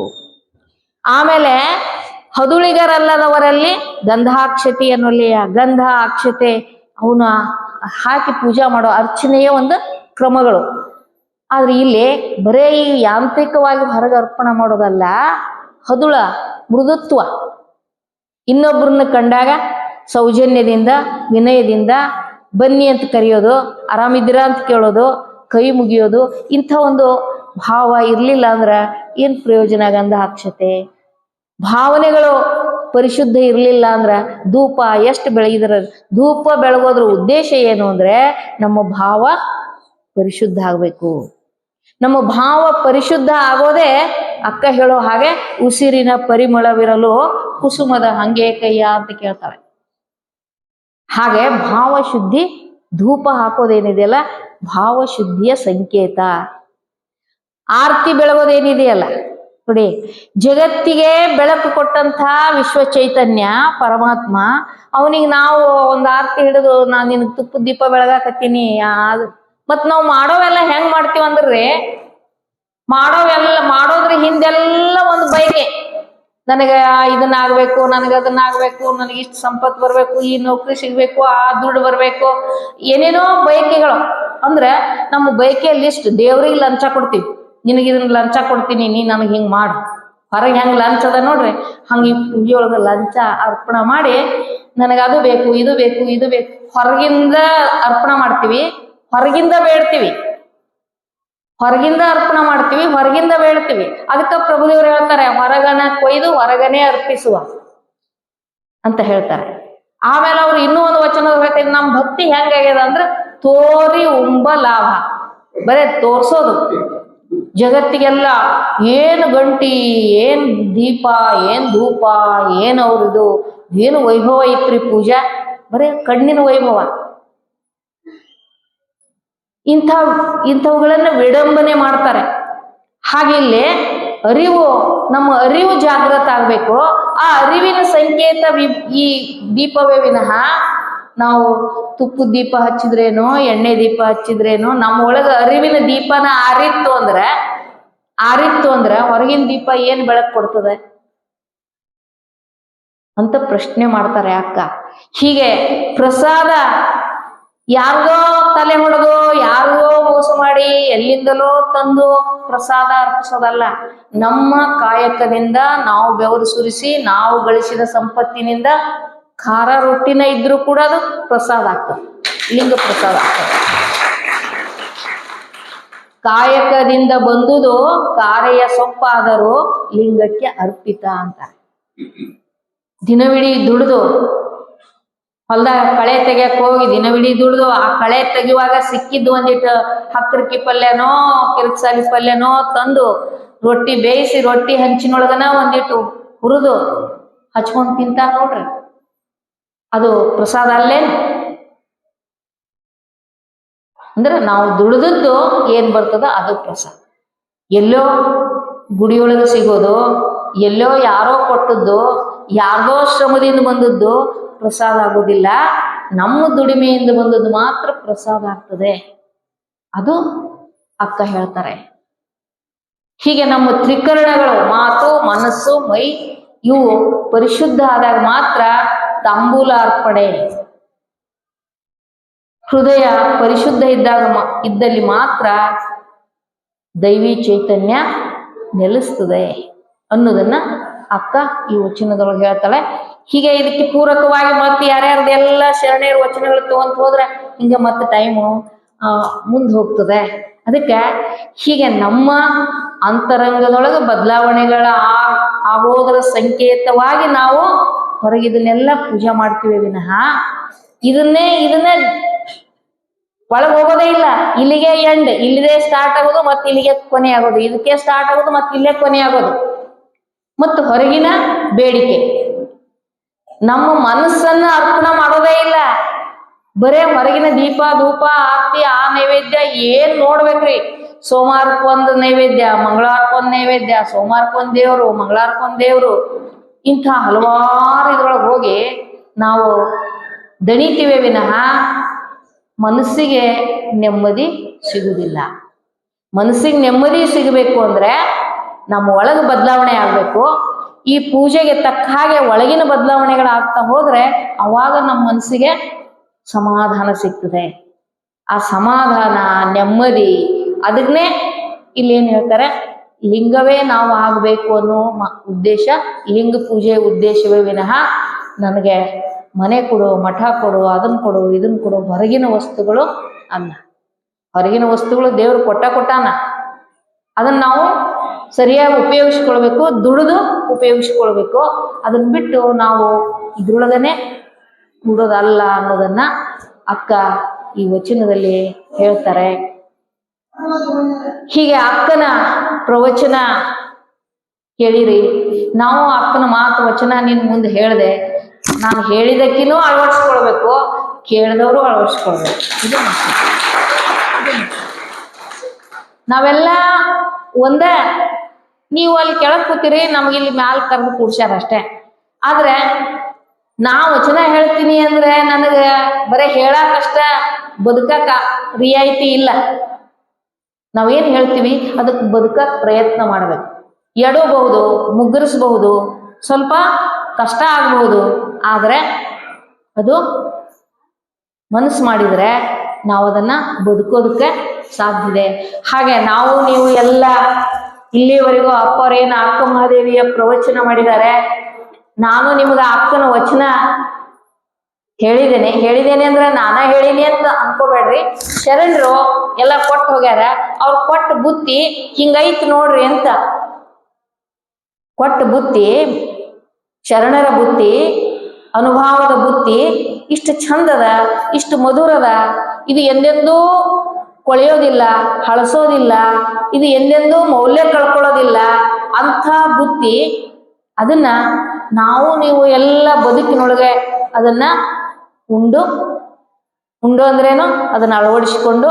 ಆಮೇಲೆ ಹದುಳಿಗರಲ್ಲದವರಲ್ಲಿ ಗಂಧಾಕ್ಷತೆ ಅನ್ನೋಲ್ಲಿಯ ಗಂಧ ಅಕ್ಷತೆ ಅವನ ಹಾಕಿ ಪೂಜಾ ಮಾಡೋ ಅರ್ಚನೆಯ ಒಂದು ಕ್ರಮಗಳು. ಆದ್ರೆ ಇಲ್ಲಿ ಬರೇ ಈ ಯಾಂತ್ರಿಕವಾಗಿ ಹೊರಗೆ ಅರ್ಪಣೆ ಮಾಡೋದಲ್ಲ, ಹದುಳ ಮೃದುತ್ವ, ಇನ್ನೊಬ್ಬರನ್ನ ಕಂಡಾಗ ಸೌಜನ್ಯದಿಂದ ವಿನಯದಿಂದ ಬನ್ನಿ ಅಂತ ಕರೆಯೋದು, ಆರಾಮಿದ್ದೀರಾ ಅಂತ ಕೇಳೋದು, ಕೈ ಮುಗಿಯೋದು, ಇಂಥ ಒಂದು ಭಾವ ಇರ್ಲಿಲ್ಲ ಅಂದ್ರ ಏನ್ ಪ್ರಯೋಜನ? ಗಂಧಾಕ್ಷತೆ ಭಾವನೆಗಳು ಪರಿಶುದ್ಧ ಇರ್ಲಿಲ್ಲ ಅಂದ್ರ ಧೂಪ ಎಷ್ಟು ಬೆಳಗಿದ್ರ, ಧೂಪ ಬೆಳಗೋದ್ರ ಉದ್ದೇಶ ಏನು ಅಂದ್ರೆ ನಮ್ಮ ಭಾವ ಪರಿಶುದ್ಧ ಆಗ್ಬೇಕು. ನಮ್ಮ ಭಾವ ಪರಿಶುದ್ಧ ಆಗೋದೇ ಅಕ್ಕ ಹೇಳೋ ಹಾಗೆ ಉಸಿರಿನ ಪರಿಮಳವಿರಲು ಕುಸುಮದ ಹಂಗೆ ಕೈಯ ಅಂತ ಕೇಳ್ತಾಳೆ. ಹಾಗೆ ಭಾವಶುದ್ಧಿ, ಧೂಪ ಹಾಕೋದೇನಿದೆಯಲ್ಲ ಭಾವಶುದ್ಧಿಯ ಸಂಕೇತ. ಆರತಿ ಬೆಳಗೋದೇನಿದೆಯಲ್ಲ ನೋಡಿ, ಜಗತ್ತಿಗೆ ಬೆಳಕು ಕೊಟ್ಟಂತ ವಿಶ್ವ ಚೈತನ್ಯ ಪರಮಾತ್ಮ, ಅವನಿಗೆ ನಾವು ಒಂದು ಆರತಿ ಹಿಡಿದು ನಾನು ನಿನಗೆ ತುಪ್ಪದ ದೀಪ ಬೆಳಗಾಕತ್ತೀನಿ. ಮತ್ ನಾವು ಮಾಡೋವೆಲ್ಲ ಹೆಂಗ್ ಮಾಡ್ತೀವಿ ಅಂದ್ರೆ, ಮಾಡೋದ್ರ ಹಿಂದೆಲ್ಲ ಒಂದು ಬಯಕೆ, ನನಗೆ ಇದನ್ನ ಆಗ್ಬೇಕು, ನನಗೆ ಅದನ್ನ ಆಗ್ಬೇಕು, ನನಗೆ ಇಷ್ಟು ಸಂಪತ್ತು ಬರ್ಬೇಕು, ಈ ನೌಕರಿ ಸಿಗ್ಬೇಕು, ಆ ದುಡ್ಡು ಬರ್ಬೇಕು, ಏನೇನೋ ಬಯಕೆಗಳು. ಅಂದ್ರೆ ನಮ್ಮ ಬಯಕೆ ಲಿಸ್ಟ್. ದೇವ್ರಿಗೆ ಲಂಚ ಕೊಡ್ತೀವಿ, ನಿನಗೆ ಇದನ್ನ ಲಂಚ ಕೊಡ್ತೀನಿ, ನೀ ನನಗೆ ಹಿಂಗ್ ಮಾಡು. ಹೊರಗೆ ಹೆಂಗ್ ಲಂಚ ಅದ ನೋಡ್ರಿ, ಹಂಗ ಈ ಪೂಜೆಯೊಳಗ ಲಂಚ ಅರ್ಪಣೆ ಮಾಡಿ ನನಗೆ ಅದು ಬೇಕು, ಇದು ಬೇಕು, ಇದು ಬೇಕು. ಹೊರಗಿಂದ ಅರ್ಪಣೆ ಮಾಡ್ತೀವಿ, ಹೊರಗಿಂದ ಬೇಡ್ತೀವಿ, ಹೊರಗಿಂದ ಅರ್ಪಣೆ ಮಾಡ್ತೀವಿ, ಹೊರಗಿಂದ ಬೇಡ್ತೀವಿ. ಅದಕ್ಕ ಪ್ರಭುದೇವರು ಹೇಳ್ತಾರೆ, ಹೊರಗನ ಕೊಯ್ದು ಹೊರಗನೆ ಅರ್ಪಿಸುವ ಅಂತ ಹೇಳ್ತಾರೆ. ಆಮೇಲೆ ಅವ್ರು ಇನ್ನೂ ಒಂದು ವಚನ ಹೇಳ್ತಾರೆ, ನಮ್ಮ ಭಕ್ತಿ ಹೆಂಗಾಗ್ಯದ ಅಂದ್ರೆ ತೋರಿ ಉಂಬ ಲಾಭ, ಬರೇ ತೋರ್ಸೋದು ಜಗತ್ತಿಗೆಲ್ಲ. ಏನು ಗಂಟಿ, ಏನ್ ದೀಪ, ಏನ್ ಧೂಪ, ಏನ್ ಅವ್ರದು, ಏನು ವೈಭವ ಇತ್ರಿ ಪೂಜಾ, ಬರೇ ಕಣ್ಣಿನ ವೈಭವ. ಇಂಥವುಗಳನ್ನ ವಿಡಂಬನೆ ಮಾಡ್ತಾರೆ. ಹಾಗೆ ಇಲ್ಲಿ ಅರಿವು, ನಮ್ಮ ಅರಿವು ಜಾಗೃತ ಆಗ್ಬೇಕು. ಆ ಅರಿವಿನ ಸಂಕೇತ ಈ ದೀಪವೇ ವಿನಃ ನಾವು ತುಪ್ಪದ ದೀಪ ಹಚ್ಚಿದ್ರೇನೋ, ಎಣ್ಣೆ ದೀಪ ಹಚ್ಚಿದ್ರೇನೋ, ನಮ್ಮ ಒಳಗ ಅರಿವಿನ ದೀಪನ ಆರಿತ್ತು ಅಂದ್ರೆ ಹೊರಗಿನ ದೀಪ ಏನ್ ಬೆಳಕು ಕೊಡ್ತದೆ ಅಂತ ಪ್ರಶ್ನೆ ಮಾಡ್ತಾರೆ ಅಕ್ಕ. ಹೀಗೆ ಪ್ರಸಾದ ಯಾರಿಗೋ ತಲೆ ಹೊಡೆದು, ಯಾರಿಗೋ ಮೋಸ ಮಾಡಿ, ಎಲ್ಲಿಂದಲೋ ತಂದು ಪ್ರಸಾದ ಅರ್ಪಿಸೋದಲ್ಲ. ನಮ್ಮ ಕಾಯಕದಿಂದ ನಾವು ಬೆವರು ಸುರಿಸಿ ನಾವು ಗಳಿಸಿದ ಸಂಪತ್ತಿನಿಂದ ಖಾರ ರೊಟ್ಟಿನ ಇದ್ರೂ ಕೂಡ ಅದು ಪ್ರಸಾದ ಆಗ್ತದೆ, ಲಿಂಗ ಪ್ರಸಾದ ಆಗ್ತದೆ. ಕಾಯಕದಿಂದ ಬಂದುದು ಕಾರೆಯ ಸೊಪ್ಪಾದರೂ ಲಿಂಗಕ್ಕೆ ಅರ್ಪಿತ ಅಂತ. ದಿನವಿಡೀ ದುಡಿದು ಹೊಲ್ದಾಗ ಕಳೆ ತೆಗಿಯಕ್ ಹೋಗಿ ದಿನವಿಡೀ ದುಡಿದು ಆ ಕಳೆ ತೆಗಿಯುವಾಗ ಸಿಕ್ಕಿದ್ದು ಒಂದಿಟ್ಟು ಹಕ್ಕರಕ್ಕಿ ಪಲ್ಯನೋ ಕಿರ್ಕ್ಸಾಲಿ ಪಲ್ಯನೋ ತಂದು ರೊಟ್ಟಿ ಬೇಯಿಸಿ ರೊಟ್ಟಿ ಹಂಚಿನೊಳಗನ ಒಂದಿಟ್ಟು ಹುರಿದು ಹಚ್ಕೊಂಡ್ ತಿಂತಾರ ನೋಡ್ರಿ, ಅದು ಪ್ರಸಾದ ಅಲ್ಲೇನು? ಅಂದ್ರೆ ನಾವು ದುಡಿದದ್ದು ಏನ್ ಬರ್ತದ ಅದು ಪ್ರಸಾದ. ಎಲ್ಲೋ ಗುಡಿಯೊಳಗೆ ಸಿಗೋದು, ಎಲ್ಲೋ ಯಾರೋ ಕೊಟ್ಟದ್ದು, ಯಾರ್ದೋ ಶ್ರಮದಿಂದ ಬಂದದ್ದು ಪ್ರಸಾದ ಆಗೋದಿಲ್ಲ. ನಮ್ಮ ದುಡಿಮೆಯಿಂದ ಬಂದದ್ದು ಮಾತ್ರ ಪ್ರಸಾದ ಆಗ್ತದೆ. ಅದು ಅಕ್ಕ ಹೇಳ್ತಾರೆ. ಹೀಗೆ ನಮ್ಮ ತ್ರಿಕರಣಗಳು, ಮಾತು, ಮನಸ್ಸು, ಮೈ, ಇವು ಪರಿಶುದ್ಧ ಆದಾಗ ಮಾತ್ರ ತಾಂಬೂಲ ಅರ್ಪಣೆ, ಹೃದಯ ಪರಿಶುದ್ಧ ಇದ್ದಲ್ಲಿ ಮಾತ್ರ ದೈವಿ ಚೈತನ್ಯ ನೆಲೆಸ್ತದೆ ಅನ್ನೋದನ್ನ ಅಕ್ಕ ಈ ವಚನದೊಳಗೆ ಹೇಳ್ತಾಳೆ. ಹೀಗೆ ಇದಕ್ಕೆ ಪೂರಕವಾಗಿ ಮತ್ತೆ ಯಾರ್ಯಾರ್ದೆಲ್ಲ ಶರಣೆಯರ ವಚನಗಳು ತಗೊಂತ ಹೋದ್ರೆ ಹಿಂಗೆ ಮತ್ತೆ ಟೈಮು ಮುಂದೆ ಹೋಗ್ತದೆ. ಅದಕ್ಕೆ ಹೀಗೆ ನಮ್ಮ ಅಂತರಂಗದೊಳಗೆ ಬದಲಾವಣೆಗಳ ಆಗೋದರ ಸಂಕೇತವಾಗಿ ನಾವು ಹೊರಗಿದನ್ನೆಲ್ಲ ಪೂಜೆ ಮಾಡ್ತೀವಿ ವಿನಃ ಇದನ್ನೇ ಒಳಗೆ ಹೋಗೋದೇ ಇಲ್ಲ. ಇಲ್ಲಿಗೆ ಎಂಡ್, ಇಲ್ಲಿದೆ ಸ್ಟಾರ್ಟ್ ಆಗೋದು ಮತ್ತೆ ಇಲ್ಲಿಗೆ ಕೊನೆ ಆಗೋದು, ಇದಕ್ಕೆ ಸ್ಟಾರ್ಟ್ ಆಗೋದು ಮತ್ತೆ ಇಲ್ಲೇ ಕೊನೆ ಆಗೋದು. ಮತ್ತು ಹೊರಗಿನ ಬೇಡಿಕೆ, ನಮ್ಮ ಮನಸ್ಸನ್ನ ಅರ್ಪಣೆ ಮಾಡೋದೇ ಇಲ್ಲ. ಬರೇ ಹೊರಗಿನ ದೀಪ ಧೂಪ ಆರತಿ ಆ ನೈವೇದ್ಯ ಏನ್ ನೋಡ್ಬೇಕ್ರಿ. ಸೋಮವಾರಕ್ಕೊಂದು ನೈವೇದ್ಯ, ಮಂಗಳವಾರಕ್ಕೊಂದು ನೈವೇದ್ಯ, ಸೋಮವಾರಕ್ಕೊಂದ್ ದೇವ್ರು, ಮಂಗಳವಾರಕ್ಕೊಂದ್ ದೇವ್ರು, ಇಂಥ ಹಲವಾರು ಇದ್ರೊಳಗೆ ಹೋಗಿ ನಾವು ದಣಿತೀವಿ ವಿನಃ ಮನಸ್ಸಿಗೆ ನೆಮ್ಮದಿ ಸಿಗುವುದಿಲ್ಲ. ಮನಸ್ಸಿಗೆ ನೆಮ್ಮದಿ ಸಿಗಬೇಕು ಅಂದ್ರೆ ನಮ್ಮ ಒಳಗೆ ಬದಲಾವಣೆ ಆಗ್ಬೇಕು. ಈ ಪೂಜೆಗೆ ತಕ್ಕ ಹಾಗೆ ಒಳಗಿನ ಬದಲಾವಣೆಗಳಾಗ್ತಾ ಹೋದ್ರೆ ಅವಾಗ ನಮ್ಮ ಮನಸ್ಸಿಗೆ ಸಮಾಧಾನ ಸಿಗ್ತದೆ. ಆ ಸಮಾಧಾನ ನೆಮ್ಮದಿ ಅದನ್ನೇ ಇಲ್ಲೇನ್ ಹೇಳ್ತಾರೆ, ಲಿಂಗವೇ ನಾವು ಆಗ್ಬೇಕು ಅನ್ನೋ ಉದ್ದೇಶ. ಲಿಂಗ ಪೂಜೆ ಉದ್ದೇಶವೇ ವಿನಃ ನನಗೆ ಮನೆ ಕೊಡು, ಮಠ ಕೊಡು, ಅದನ್ನ ಕೊಡು, ಇದನ್ನ ಕೊಡು, ಹೊರಗಿನ ವಸ್ತುಗಳು ಅಲ್ಲ. ಹೊರಗಿನ ವಸ್ತುಗಳು ದೇವ್ರು ಕೊಟ್ಟಾನ, ಅದನ್ನ ನಾವು ಸರಿಯಾಗಿ ಉಪಯೋಗಿಸ್ಕೊಳ್ಬೇಕು, ದುಡಿದು ಉಪಯೋಗಿಸ್ಕೊಳ್ಬೇಕು. ಅದನ್ನ ಬಿಟ್ಟು ನಾವು ಇದ್ರೊಳಗನೆ ಕೂಡೋದಲ್ಲ ಅನ್ನೋದನ್ನ ಅಕ್ಕ ಈ ವಚನದಲ್ಲಿ ಹೇಳ್ತಾರೆ. ಹೀಗೆ ಅಕ್ಕನ ಪ್ರವಚನ ಕೇಳಿರಿ. ನಾವು ಅಕ್ಕನ ಮಾತು ವಚನ ನಿನ್ ಮುಂದೆ ಹೇಳ್ದೆ, ನಾನು ಹೇಳಿದಕ್ಕಿನೂ ಅಳವಡಿಸ್ಕೊಳ್ಬೇಕು, ಕೇಳಿದವರು ಅಳವಡಿಸ್ಕೊಳ್ಬೇಕು. ಇದು ನಾವೆಲ್ಲ ಒಂದೇ. ನೀವು ಅಲ್ಲಿ ಕೆಳಗೆ ಕೂತೀರಿ, ನಮ್ಗೆ ಇಲ್ಲಿ ಮ್ಯಾಲ ಕರೆದು ಕೂಡ್ಸ್ಯಾರ ಅಷ್ಟೇ. ಆದ್ರೆ ನಾ ವಚನ ಹೇಳ್ತೀನಿ ಅಂದ್ರೆ ನನಗೆ ಬರೀ ಹೇಳಕ್ಕಷ್ಟ ಬದುಕಕ್ಕ ರಿಯಾಯಿತಿ ಇಲ್ಲ. ನಾವೇನ್ ಹೇಳ್ತೀವಿ ಅದಕ್ಕೆ ಬದುಕಕ್ ಪ್ರಯತ್ನ ಮಾಡ್ಬೇಕು. ಎಡಬಹುದು, ಮುಗ್ಗರಿಸಬಹುದು, ಸ್ವಲ್ಪ ಕಷ್ಟ ಆಗಬಹುದು, ಆದ್ರೆ ಅದು ಮನಸ್ಸು ಮಾಡಿದ್ರೆ ನಾವು ಅದನ್ನ ಬದುಕೋದಕ್ಕೆ ಸಾಧ್ಯ ಇದೆ. ಹಾಗೆ ನಾವು ನೀವು ಎಲ್ಲ ಇಲ್ಲಿವರೆಗೂ ಅಪ್ಪರೇನು ಅಕ್ಕ ಮಹಾದೇವಿಯ ಪ್ರವಚನ ಮಾಡಿದ್ದಾರೆ. ನಾನು ನಿಮ್ಗೆ ಅಕ್ಕನ ವಚನ ಹೇಳಿದ್ದೇನೆ ಅಂದ್ರೆ ನಾನ ಹೇಳಿನಿ ಅಂತ ಅನ್ಕೋಬೇಡ್ರಿ. ಶರಣರು ಎಲ್ಲ ಕೊಟ್ಟು ಹೋಗ್ಯಾರ, ಅವ್ರು ಕೊಟ್ಟ ಬುತ್ತಿ ಹಿಂಗೈತ್ ನೋಡ್ರಿ ಅಂತ. ಕೊಟ್ಟ ಬುತ್ತಿ, ಶರಣರ ಬುತ್ತಿ, ಅನುಭವದ ಬುತ್ತಿ ಇಷ್ಟು ಚಂದದ, ಇಷ್ಟು ಮಧುರದ, ಇದು ಎಂದೆಂದೂ ಕೊಳೆಯೋದಿಲ್ಲ, ಹಳಸೋದಿಲ್ಲ, ಇದು ಎಂದೆಂದೂ ಮೌಲ್ಯ ಕಳ್ಕೊಳ್ಳೋದಿಲ್ಲ ಅಂಥ ಬುತ್ತಿ. ಅದನ್ನ ನಾವು ನೀವು ಎಲ್ಲ ಬದುಕಿನೊಳಗೆ ಅದನ್ನ ಉಂಡು ಅಂದ್ರೇನು ಅದನ್ನ ಅಳವಡಿಸಿಕೊಂಡು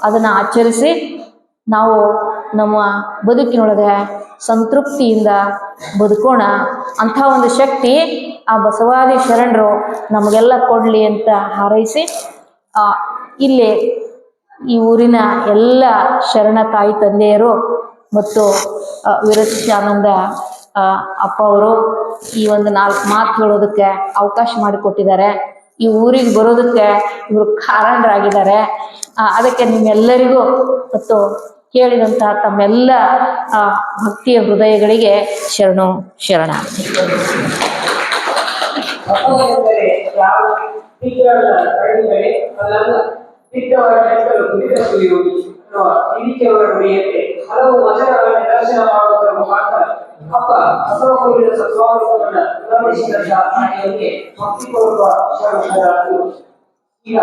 ಅದನ್ನ ಆಚರಿಸಿ ನಾವು ನಮ್ಮ ಬದುಕಿನೊಳಗೆ ಸಂತೃಪ್ತಿಯಿಂದ ಬದುಕೋಣ. ಅಂಥ ಒಂದು ಶಕ್ತಿ ಆ ಬಸವಾದಿ ಶರಣರು ನಮಗೆಲ್ಲ ಕೊಡ್ಲಿ ಅಂತ ಹಾರೈಸಿ, ಇಲ್ಲಿ ಈ ಊರಿನ ಎಲ್ಲ ಶರಣ ತಾಯಿ ತಂದೆಯರು ಮತ್ತು ವಿರಕ್ತಾನಂದ ಅಪ್ಪ ಅವರು ಈ ಒಂದು 4 ಮಾತು ಹೇಳೋದಕ್ಕೆ ಅವಕಾಶ ಮಾಡಿಕೊಟ್ಟಿದ್ದಾರೆ. ಈ ಊರಿಗೆ ಬರೋದಕ್ಕೆ ಇವರು ಕಾರಣರಾಗಿದ್ದಾರೆ. ಅದಕ್ಕೆ ನಿಮ್ಮೆಲ್ಲರಿಗೂ ಮತ್ತು ಕೇಳಿದಂತಹ ತಮ್ಮೆಲ್ಲ ಭಕ್ತಿಯ ಹೃದಯಗಳಿಗೆ ಶರಣು ಶರಣಾರ್ಥಿ. ಹಲವು ವಚನಗಳನ್ನು ದರ್ಶನ ಮಾಡುವುದರ ಮುಖಾಂತರ ಅಪ್ಪ ಬಸವಕುಲದ ಸತ್ವಾವಲೋಕನ ಉಲ್ಲಂಘಿಸಿದಂತಹ ಭಕ್ತಿಪೂರ್ವಕ ಈಗ